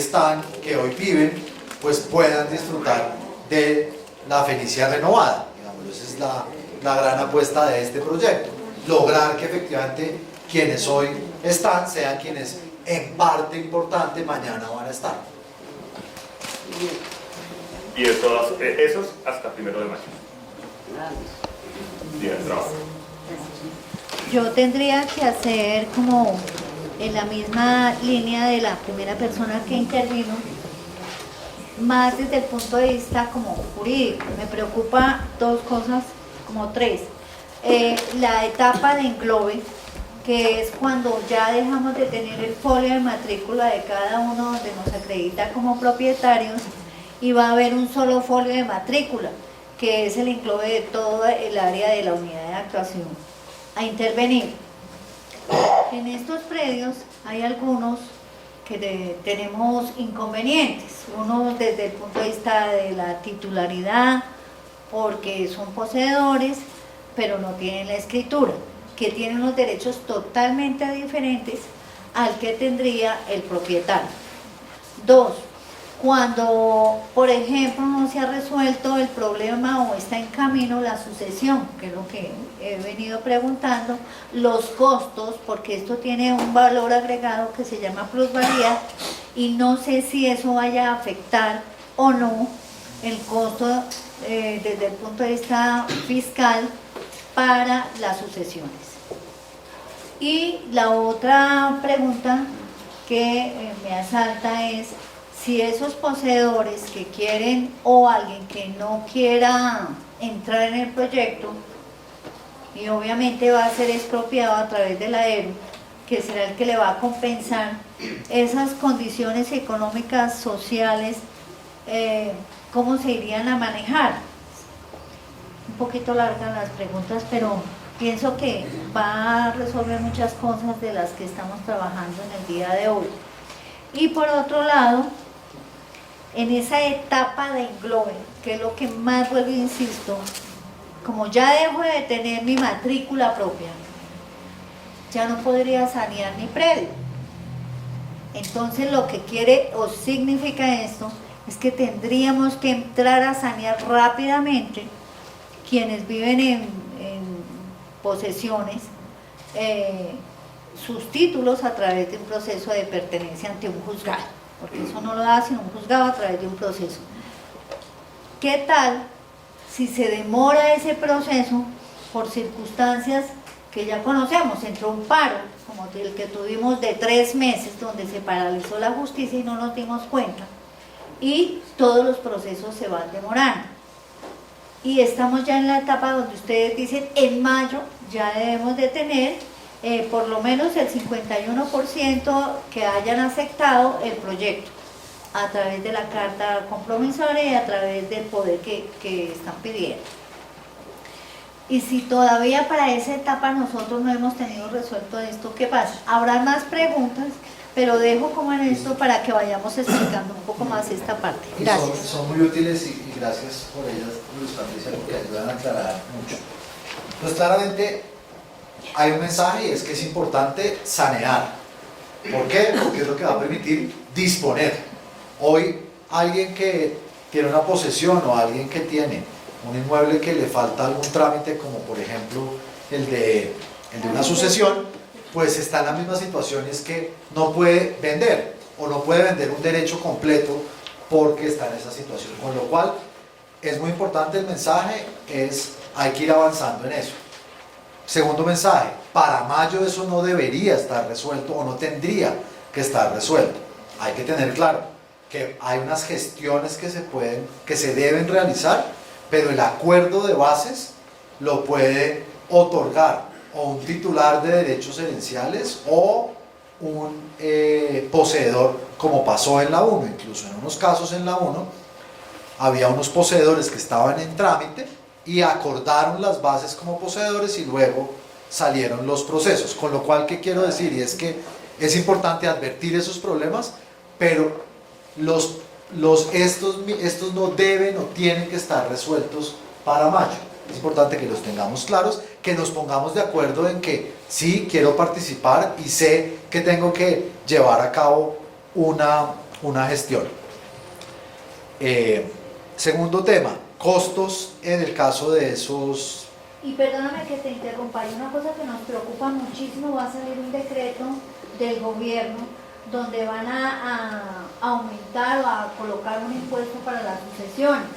viven, pues puedan disfrutar de la felicidad renovada, digámoslo. Esa es la gran apuesta de este proyecto, lograr que efectivamente quienes hoy están sean quienes en parte importante mañana van a estar. Y esos hasta 1 de mayo. Día de trabajo. Yo tendría que hacer como en la misma línea de la primera persona que intervino, más desde el punto de vista como jurídico. Me preocupa dos cosas, como tres. La etapa de englobe, que es cuando ya dejamos de tener el folio de matrícula de cada uno donde nos acredita como propietarios y va a haber un solo folio de matrícula, que es el englobe de todo el área de la unidad de actuación a intervenir. En estos predios hay algunos que tenemos inconvenientes, uno desde el punto de vista de la titularidad, porque son poseedores, pero no tienen la escritura, que tienen unos derechos totalmente diferentes al que tendría el propietario. Dos, cuando, por ejemplo, no se ha resuelto el problema o está en camino la sucesión, que es lo que he venido preguntando, los costos, porque esto tiene un valor agregado que se llama plusvalía, y no sé si eso vaya a afectar o no el costo desde el punto de vista fiscal para las sucesiones. Y la otra pregunta que me asalta es si esos poseedores que quieren o alguien que no quiera entrar en el proyecto, y obviamente va a ser expropiado a través de la ERU, que será el que le va a compensar esas condiciones económicas, sociales, ¿cómo se irían a manejar? Un poquito largas las preguntas, pero pienso que va a resolver muchas cosas de las que estamos trabajando en el día de hoy. Y por otro lado, en esa etapa de englobe, que es lo que más vuelvo e insisto, como ya dejo de tener mi matrícula propia, ya no podría sanear mi predio. Entonces lo que quiere o significa esto es que tendríamos que entrar a sanear rápidamente quienes viven en posesiones, sus títulos a través de un proceso de pertenencia ante un juzgado, porque eso no lo da sino un juzgado a través de un proceso. ¿Qué tal si se demora ese proceso por circunstancias que ya conocemos? Entró un paro, como el que tuvimos de 3 meses, donde se paralizó la justicia y no nos dimos cuenta, y todos los procesos se van demorando. Y estamos ya en la etapa donde ustedes dicen, en mayo ya debemos de tener por lo menos el 51% que hayan aceptado el proyecto a través de la carta compromisoria y a través del poder que están pidiendo. Y si todavía para esa etapa nosotros no hemos tenido resuelto esto, ¿qué pasa? Habrá más preguntas, pero dejo como en esto para que vayamos explicando un poco más esta parte. Gracias. Son muy útiles y gracias por ellas, Luis Patricia, porque ayudan a aclarar mucho. Pues claramente hay un mensaje y es que es importante sanear. ¿Por qué? Porque es lo que va a permitir disponer. Hoy alguien que tiene una posesión o alguien que tiene un inmueble que le falta algún trámite, como por ejemplo el de una sucesión, pues está en la misma situación, es que no puede vender o no puede vender un derecho completo porque está en esa situación, con lo cual es muy importante el mensaje, hay que ir avanzando en eso. Segundo mensaje, para mayo eso no debería estar resuelto o no tendría que estar resuelto. Hay que tener claro que hay unas gestiones que se deben realizar, pero el acuerdo de bases lo puede otorgar o un titular de derechos herenciales o un poseedor, como pasó en la 1. Incluso en unos casos en la 1 había unos poseedores que estaban en trámite y acordaron las bases como poseedores y luego salieron los procesos. Con lo cual, ¿qué quiero decir? Y es que es importante advertir esos problemas, pero estos no deben o tienen que estar resueltos para mayo. Es importante que los tengamos claros, que nos pongamos de acuerdo en que sí, quiero participar y sé que tengo que llevar a cabo una gestión. Segundo tema, costos en el caso de esos... Y perdóname que te interrumpa, hay una cosa que nos preocupa muchísimo, va a salir un decreto del gobierno donde van a aumentar o a colocar un impuesto para las sucesiones.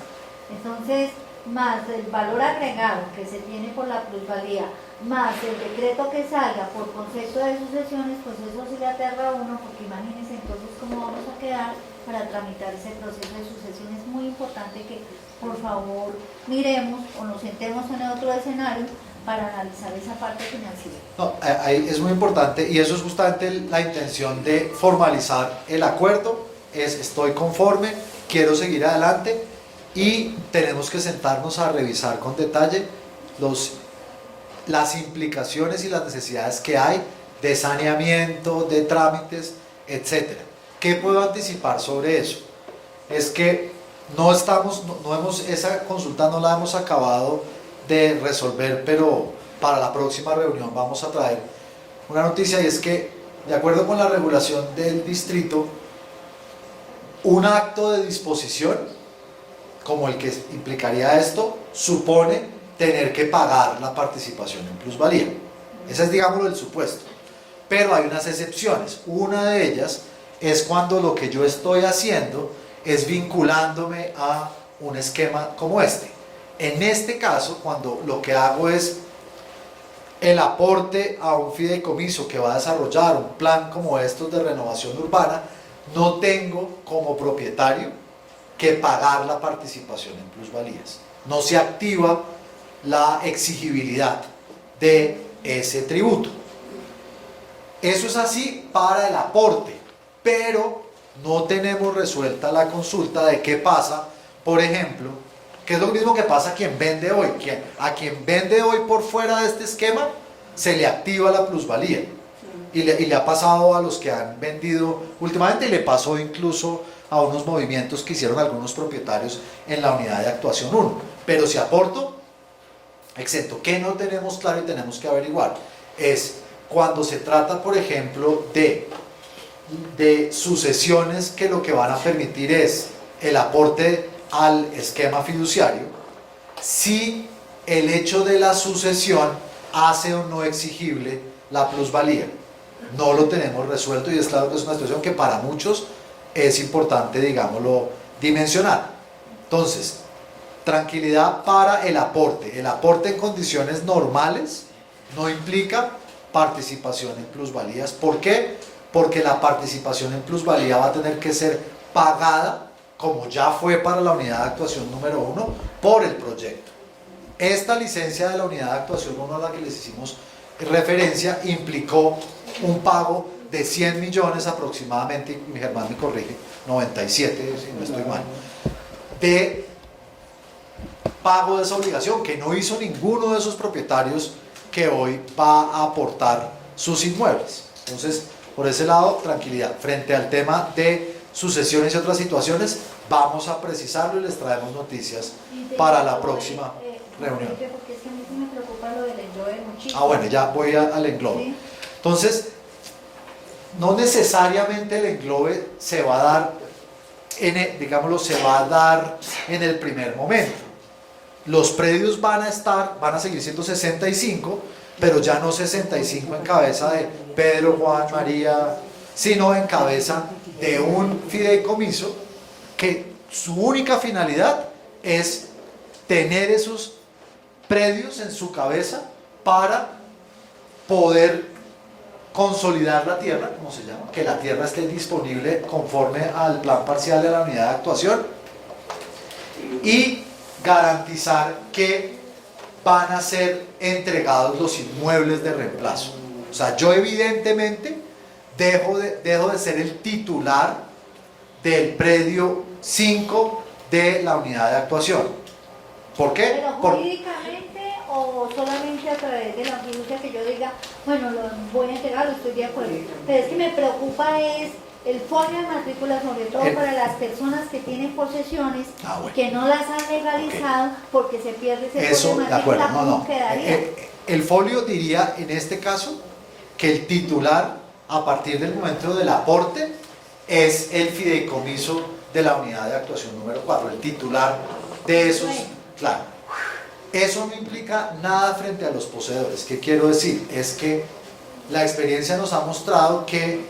Entonces, más el valor agregado que se tiene por la plusvalía, más el decreto que salga por concepto de sucesiones, pues eso sí le aterra a uno, porque imagínense entonces cómo vamos a quedar para tramitar ese proceso de sucesión. Es muy importante que por favor miremos o nos sentemos en otro escenario para analizar esa parte financiera. No, ahí es muy importante y eso es justamente la intención de formalizar el acuerdo, es estoy conforme, quiero seguir adelante y tenemos que sentarnos a revisar con detalle las implicaciones y las necesidades que hay de saneamiento, de trámites, etc. ¿Qué puedo anticipar sobre eso? Es que esa consulta no la hemos acabado de resolver, pero para la próxima reunión vamos a traer una noticia y es que, de acuerdo con la regulación del distrito, un acto de disposición, como el que implicaría esto, supone tener que pagar la participación en plusvalía. Ese es, digámoslo, el supuesto. Pero hay unas excepciones. Una de ellas es cuando lo que yo estoy haciendo es vinculándome a un esquema como este. En este caso, cuando lo que hago es el aporte a un fideicomiso que va a desarrollar un plan como estos de renovación urbana, no tengo como propietario que pagar la participación en plusvalías. No se activa la exigibilidad de ese tributo. Eso es así para el aporte, pero no tenemos resuelta la consulta de qué pasa, por ejemplo, que es lo mismo que pasa a quien vende hoy. A quien vende hoy por fuera de este esquema, se le activa la plusvalía. Y le ha pasado a los que han vendido últimamente, y le pasó incluso a unos movimientos que hicieron algunos propietarios en la unidad de actuación 1. Pero si aporto, exento. ¿Qué no tenemos claro y tenemos que averiguar? Es cuando se trata, por ejemplo, de sucesiones que lo que van a permitir es el aporte al esquema fiduciario, si el hecho de la sucesión hace o no exigible la plusvalía. No lo tenemos resuelto y es claro que es una situación que para muchos es importante, digámoslo, dimensionar. Entonces, tranquilidad para el aporte. El aporte en condiciones normales no implica participación en plusvalías. ¿Por qué? Porque la participación en plusvalía va a tener que ser pagada, como ya fue para la unidad de actuación número 1, por el proyecto. Esta licencia de la unidad de actuación 1 a la que les hicimos referencia implicó un pago de 100 millones aproximadamente, y mi Germán me corrige, 97 si no estoy mal, de pago de esa obligación que no hizo ninguno de esos propietarios que hoy va a aportar sus inmuebles. Entonces, por ese lado, tranquilidad. Frente al tema de sucesiones y otras situaciones, vamos a precisarlo y les traemos noticias para la próxima reunión. Porque es que a mí sí me preocupa lo del englobe muchísimo. Ah, bueno, ya voy al englobe. Sí. Entonces, no necesariamente el englobe se va a dar, se va a dar en el primer momento. Los predios van a seguir siendo 65, pero ya no 65 en cabeza de Pedro, Juan, María, sino en cabeza de un fideicomiso que su única finalidad es tener esos predios en su cabeza para poder consolidar la tierra, como se llama, que la tierra esté disponible conforme al plan parcial de la unidad de actuación y garantizar que van a ser entregados los inmuebles de reemplazo. O sea, yo evidentemente dejo de ser el titular del predio 5 de la unidad de actuación. ¿Por qué? Pero jurídicamente o solamente a través de la fiducia que yo diga, bueno, lo voy a entregar, estoy de acuerdo. Pero es que me preocupa es el folio de matrícula, sobre todo para las personas que tienen posesiones que no las han legalizado porque se pierde ese folio de matrícula. ¿Cómo quedaría? El folio diría en este caso que el titular a partir del momento del aporte es el fideicomiso de la unidad de actuación número 4, el titular de esos, claro. Eso no implica nada frente a los poseedores. ¿Qué quiero decir? Es que la experiencia nos ha mostrado que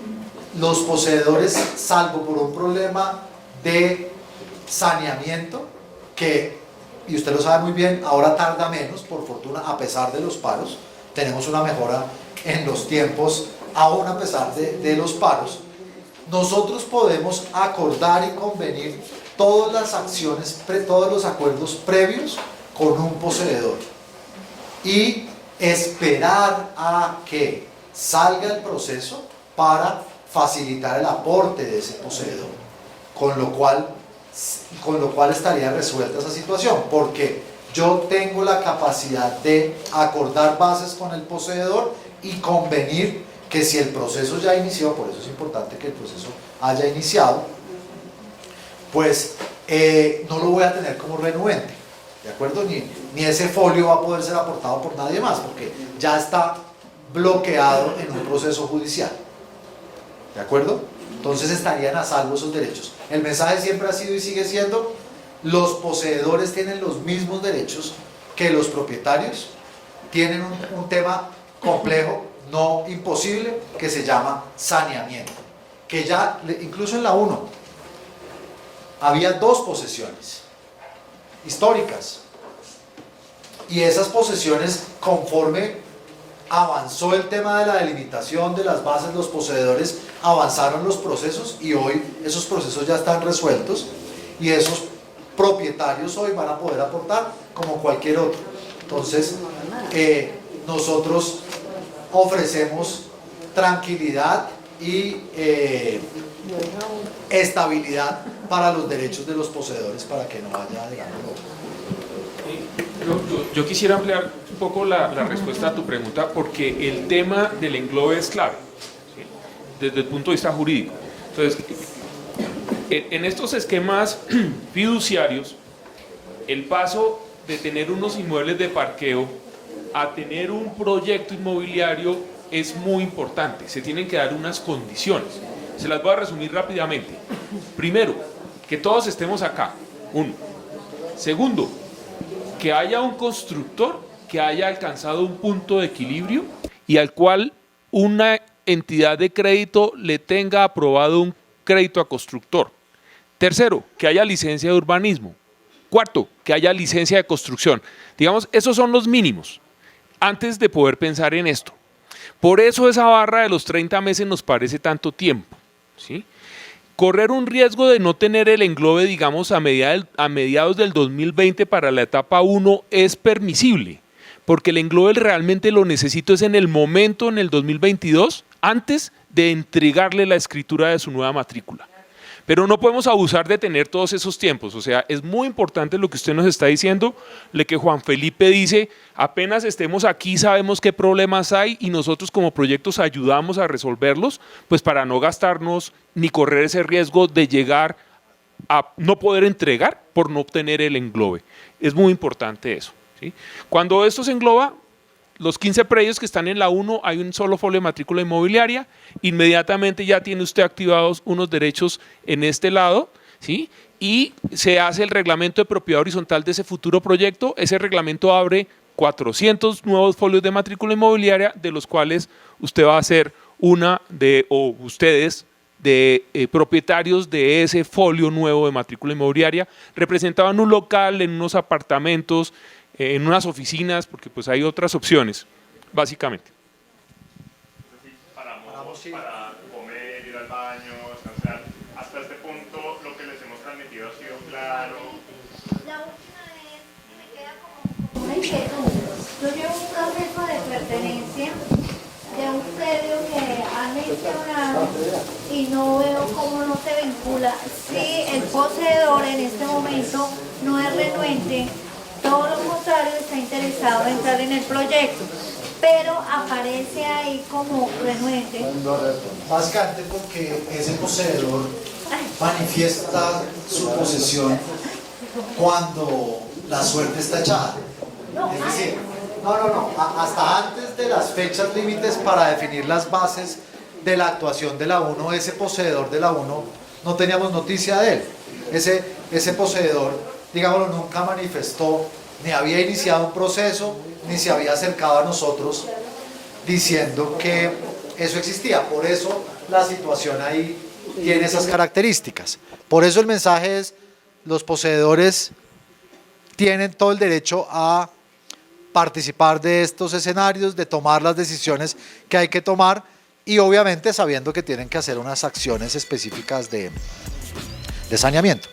los poseedores, salvo por un problema de saneamiento, que, y usted lo sabe muy bien, ahora tarda menos, por fortuna, a pesar de los paros, tenemos una mejora en los tiempos, aún a pesar de los paros, nosotros podemos acordar y convenir todas las acciones, todos los acuerdos previos con un poseedor y esperar a que salga el proceso para facilitar el aporte de ese poseedor, con lo cual estaría resuelta esa situación, porque yo tengo la capacidad de acordar bases con el poseedor y convenir que si el proceso ya inició, por eso es importante que el proceso haya iniciado, pues no lo voy a tener como renuente, ¿de acuerdo? Ni ese folio va a poder ser aportado por nadie más, porque ya está bloqueado en un proceso judicial, ¿de acuerdo? Entonces estarían a salvo esos derechos. El mensaje siempre ha sido y sigue siendo: los poseedores tienen los mismos derechos que los propietarios. Tienen un tema complejo, no imposible, que se llama saneamiento, que ya, incluso en la 1, había 2 posesiones históricas, y esas posesiones, conforme avanzó el tema de la delimitación de las bases, los poseedores avanzaron los procesos, y hoy esos procesos ya están resueltos, y esos propietarios hoy van a poder aportar como cualquier otro. Entonces, nosotros ofrecemos tranquilidad y estabilidad para los derechos de los poseedores, para que no haya, digamos, Yo quisiera ampliar un poco la respuesta a tu pregunta, porque el tema del englobe es clave, ¿sí?, desde el punto de vista jurídico. Entonces, en estos esquemas fiduciarios, el paso de tener unos inmuebles de parqueo a tener un proyecto inmobiliario es muy importante. Se tienen que dar unas condiciones. Se las voy a resumir rápidamente. Primero, que todos estemos acá. 1. Segundo, que haya un constructor que haya alcanzado un punto de equilibrio y al cual una entidad de crédito le tenga aprobado un crédito a constructor. Tercero, que haya licencia de urbanismo. Cuarto, que haya licencia de construcción. Digamos, esos son los mínimos antes de poder pensar en esto. Por eso esa barra de los 30 meses nos parece tanto tiempo, ¿sí? Correr un riesgo de no tener el englobe, digamos, a mediados del 2020 para la etapa 1 es permisible, porque el englobe realmente lo necesito es en el momento, en el 2022, antes de entregarle la escritura de su nueva matrícula. Pero no podemos abusar de tener todos esos tiempos. O sea, es muy importante lo que usted nos está diciendo, lo que Juan Felipe dice: apenas estemos aquí sabemos qué problemas hay y nosotros como proyectos ayudamos a resolverlos, pues para no gastarnos ni correr ese riesgo de llegar a no poder entregar por no obtener el englobe. Es muy importante eso, ¿sí? Cuando esto se engloba, los 15 predios que están en la 1, hay un solo folio de matrícula inmobiliaria, inmediatamente ya tiene usted activados unos derechos en este lado, ¿sí? Y se hace el reglamento de propiedad horizontal de ese futuro proyecto. Ese reglamento abre 400 nuevos folios de matrícula inmobiliaria, de los cuales usted va a ser ustedes de propietarios de ese folio nuevo de matrícula inmobiliaria, representado en un local, en unos apartamentos, en unas oficinas, porque pues hay otras opciones, básicamente. Paramos para comer, ir al baño, descansar. Hasta este punto lo que les hemos transmitido ha sido claro. La última vez me queda como una inquietud. Yo llevo un proceso de pertenencia de un predio que han mencionado y no veo cómo no se vincula. Si el poseedor en este momento no es renuente, todo lo contrario, está interesado en entrar en el proyecto, pero aparece ahí como renuente. básicamente porque ese poseedor manifiesta su posesión cuando la suerte está echada. Es decir, hasta antes de las fechas límites para definir las bases de la actuación de la 1, ese poseedor de la 1 no teníamos noticia de él. Ese poseedor, digámoslo, nunca manifestó, ni había iniciado un proceso, ni se había acercado a nosotros diciendo que eso existía. Por eso la situación ahí tiene esas características. Por eso el mensaje es: los poseedores tienen todo el derecho a participar de estos escenarios, de tomar las decisiones que hay que tomar, y obviamente sabiendo que tienen que hacer unas acciones específicas de saneamiento.